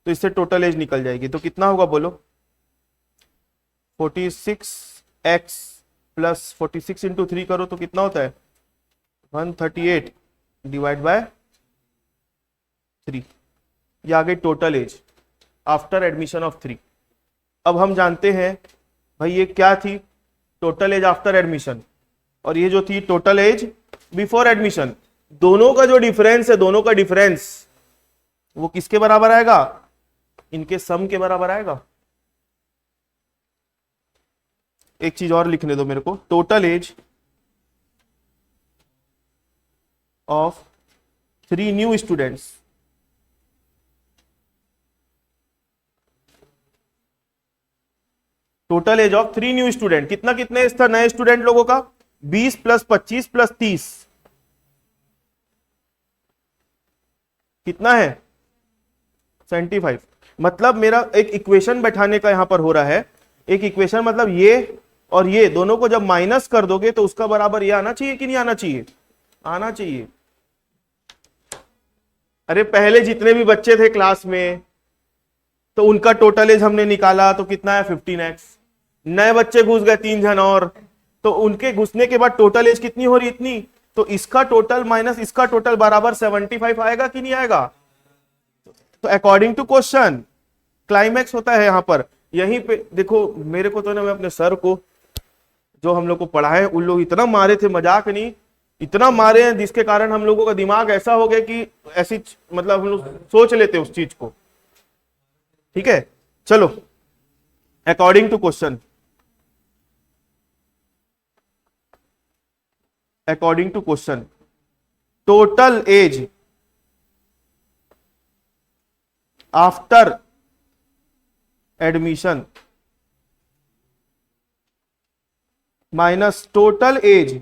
तो इससे टोटल एज निकल जाएगी। तो कितना होगा बोलो? 46x + 46 × 3 करो तो कितना होता है? 138 डिवाइड बाय 3। ये आ गई total age after admission of 3। अब हम जानते हैं भाई ये क्या थी? टोटल एज आफ्टर एडमिशन, और ये जो थी टोटल एज बिफोर एडमिशन। दोनों का जो डिफरेंस है, दोनों का डिफरेंस वो किसके बराबर आएगा? इनके सम के बराबर आएगा। एक चीज और लिखने दो मेरे को, total age of 3 new students, total age of 3 new student. कितना कितने एज था नए स्टूडेंट लोगों का? 20 + 25 + 30 कितना है? 75। मतलब मेरा एक इक्वेशन बैठाने का यहां पर हो रहा है। एक इक्वेशन मतलब ये और ये दोनों को जब माइनस कर दोगे तो उसका बराबर ये आना चाहिए कि नहीं आना चाहिए? आना चाहिए। अरे पहले जितने भी बच्चे थे क्लास में, तो उनका टोटल एज हमने निकाला तो कितना है 15x। नए बच्चे घुस गए 3 जन और, तो उनके घुसने के बाद टोटल एज कितनी हो रही इतनी, तो इसका टोटल माइनस इसका टोटल बराबर 75 आएगा कि नहीं आएगा। तो अकॉर्डिंग टू क्वेश्चन क्लाइमैक्स होता है यहां पर। यहीं पे देखो मेरे को तो ना, मैं अपने सर को जो हम लोग को पढ़ाए उन लोग इतना मारे थे, मजाक नहीं, इतना मारे हैं जिसके कारण हम लोगों का दिमाग ऐसा हो गया कि ऐसी मतलब हम लोग सोच लेते उस चीज को। ठीक है चलो, according to question, according to question total age after admission minus total age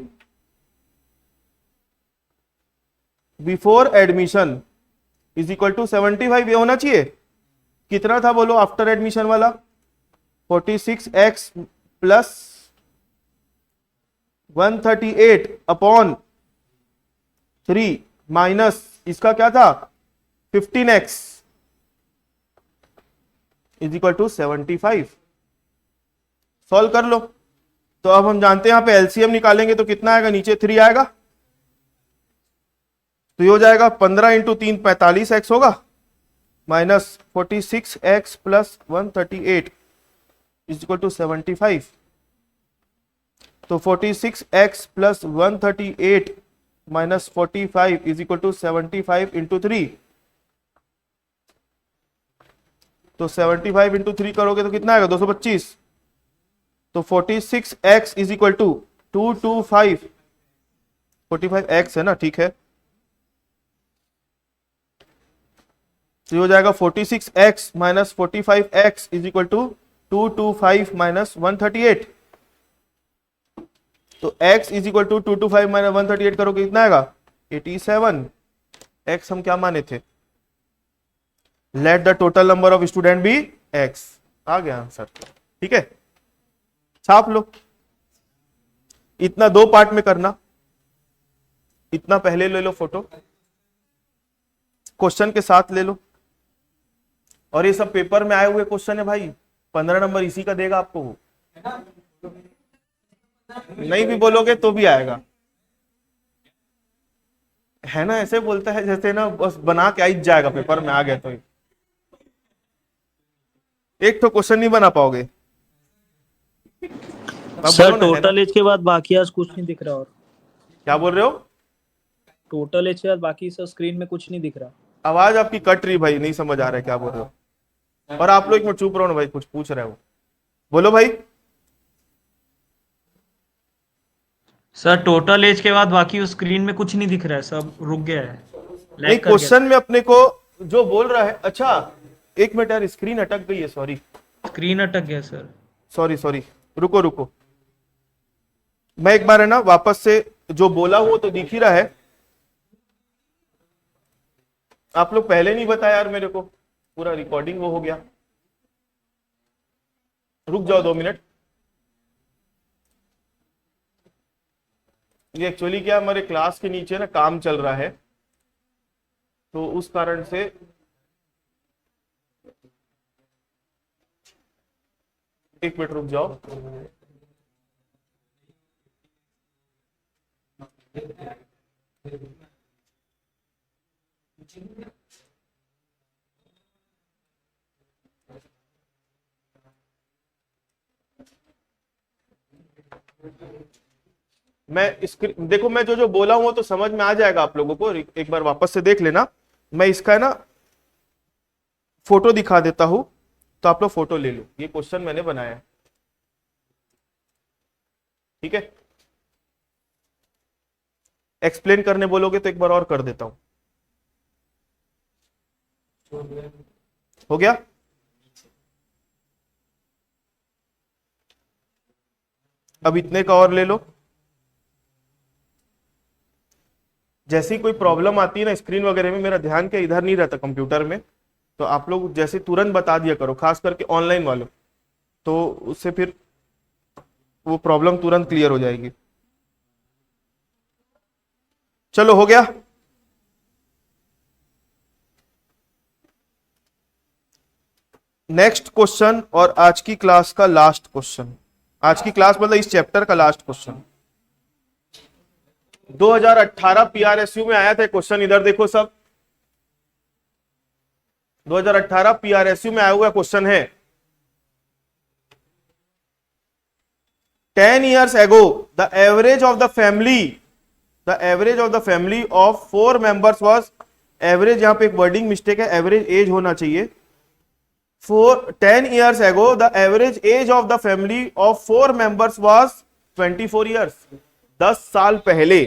before admission is equal to 75। ये होना चाहिए। कितना था बोलो आफ्टर एडमिशन वाला, 46x प्लस 138 अपॉन 3 माइनस इसका क्या था 15x is equal to 75। Solve कर लो। तो अब हम जानते हैं यहां पे एलसीएम निकालेंगे तो कितना आएगा, नीचे 3 आएगा, तो ये हो जाएगा 15 इंटू 3 45x होगा, minus 46x plus 138 is equal to 75। तो 46x plus 138 minus 45 is equal to 75 into 3। तो 75 इंटू 3 करोगे तो कितना आएगा 225। तो 46x is equal to 225, 45x है ना, ठीक है। तो हो जाएगा 46x minus 45x is equal to 225 minus 138। तो x is equal to 225 minus 138 करोगे कितना आएगा 87। x हम क्या माने थे, let the total number of student be x। आ गया आंसर, ठीक है। छाप लो। इतना 2 पार्ट में करना, इतना पहले ले लो फोटो, क्वेश्चन के साथ ले लो। और ये सब पेपर में आए हुए क्वेश्चन है भाई, 15 नंबर इसी का देगा आपको वो। नहीं भी बोलोगे तो भी आएगा, है ना। ऐसे बोलता है जैसे ना बस बना के आई जाएगा, पेपर में आ गया तो एक तो क्वेश्चन नहीं बना पाओगे। अब सर बोलो ना, है ना? टोटल एज के बाद बाकी आज कुछ नहीं दिख रहा। और क्या बोल रहे हो? टोटल एज के बाद बाकी सर स्क्रीन में कुछ नहीं दिख रहा। आवाज आपकी कट रही भाई, नहीं समझ आ रहा है क्या बोल रहे हो। और आप लोग एक मिनट चुप रहो ना भाई, कुछ पूछ रहे हो, बोलो भाई। सर टोटल एज के बाद बाकी उस स्क्रीन में कुछ नहीं दिख रहा है, सब रुक गया है, नहीं लैग कर क्वेश्चन में अपने को जो बोल रहा है, अच्छा एक मिनट यार, स्क्रीन अटक गई है, सॉरी गया, स्क्रीन अटक गया सर। सॉरी सॉरी, रुको रुको, मैं एक बार है ना वापस से जो बोला वो तो दिख ही रहा है। आप लोग पहले नहीं बताया यार मेरे को, पूरा रिकॉर्डिंग वो हो गया। रुक जाओ 2 मिनट। ये एक्चुअली क्या, हमारे क्लास के नीचे ना काम चल रहा है, तो उस कारण से एक मिनट रुक जाओ। मैं स्क्रीन देखो, मैं जो जो बोला हूं वो तो समझ में आ जाएगा आप लोगों को, एक बार वापस से देख लेना। मैं इसका है ना फोटो दिखा देता हूं, तो आप लोग फोटो ले लो। ये क्वेश्चन मैंने बनाया है, ठीक है। एक्सप्लेन करने बोलोगे तो एक बार और कर देता हूं। हो गया? अब इतने का और ले लो। जैसे ही कोई प्रॉब्लम आती है ना स्क्रीन वगैरह में, मेरा ध्यान क्या इधर नहीं रहता कंप्यूटर में, तो आप लोग जैसे तुरंत बता दिया करो, खास करके ऑनलाइन वालों, तो उससे फिर वो प्रॉब्लम तुरंत क्लियर हो जाएगी। चलो हो गया। नेक्स्ट क्वेश्चन और आज की क्लास का लास्ट क्वेश्चन, आज की क्लास मतलब इस चैप्टर का लास्ट क्वेश्चन। 2018 पीआरएसयू में आया था क्वेश्चन, इधर देखो सब। 2018 पीआरएसयू में आया हुआ क्वेश्चन है, 10 years ago the average of the family of 4 members was, average, यहां पे एक वर्डिंग मिस्टेक है, एवरेज एज होना चाहिए। 10 years ago the average age of the family of 4 members was 24 years। 10 साल पहले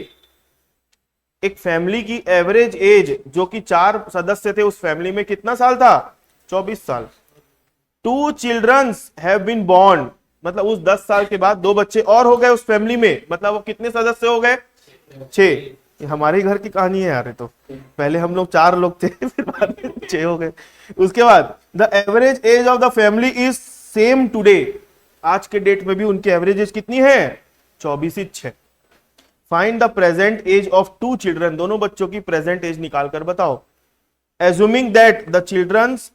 एक फैमिली की एवरेज एज जो कि 4 सदस्य थे उस फैमिली में कितना साल था? 24 साल। 2 children have been born, मतलब उस 10 साल के बाद 2 बच्चे और हो गए उस फैमिली में, मतलब वो कितने सदस्य हो गए? 6। ये हमारे घर की कहानी है यार, ये तो पहले हम लोग 4 लोग थे फिर बाद में 6 हो गए। उसके बाद the average age of the family is same today, आज के डेट में भी उनकी एवरेज एज कितनी है? 24/6। Find the present age of 2 children, दोनों बच्चों की प्रेजेंट एज निकाल कर बताओ। Assuming that the children's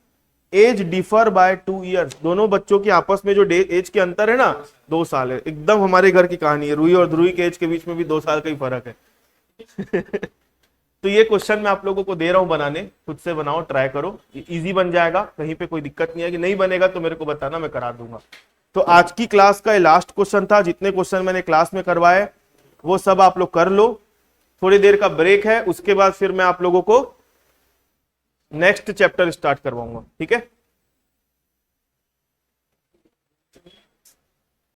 age differ by 2 years, दोनों बच्चों की आपस में जो एज के अंतर है ना 2 साल है, एकदम हमारे घर की कहानी है। रूही और ध्रुवी के एज के बीच में भी 2 साल का ही फर्क है। तो ये क्वेश्चन मैं आप लोगों को दे रहा हूं बनाने, खुद से बनाओ, ट्राई करो, इजी बन जाएगा, कहीं पे कोई दिक्कत नहीं है। कि नहीं बनेगा तो मेरे को बताना, मैं करा दूंगा। तो आज की क्लास का लास्ट क्वेश्चन था, जितने क्वेश्चन मैंने क्लास में करवाए वो सब आप लोग कर लो। थोड़ी देर का ब्रेक है, उसके बाद फिर मैं आप लोगों को नेक्स्ट चैप्टर स्टार्ट करवाऊंगा, ठीक है।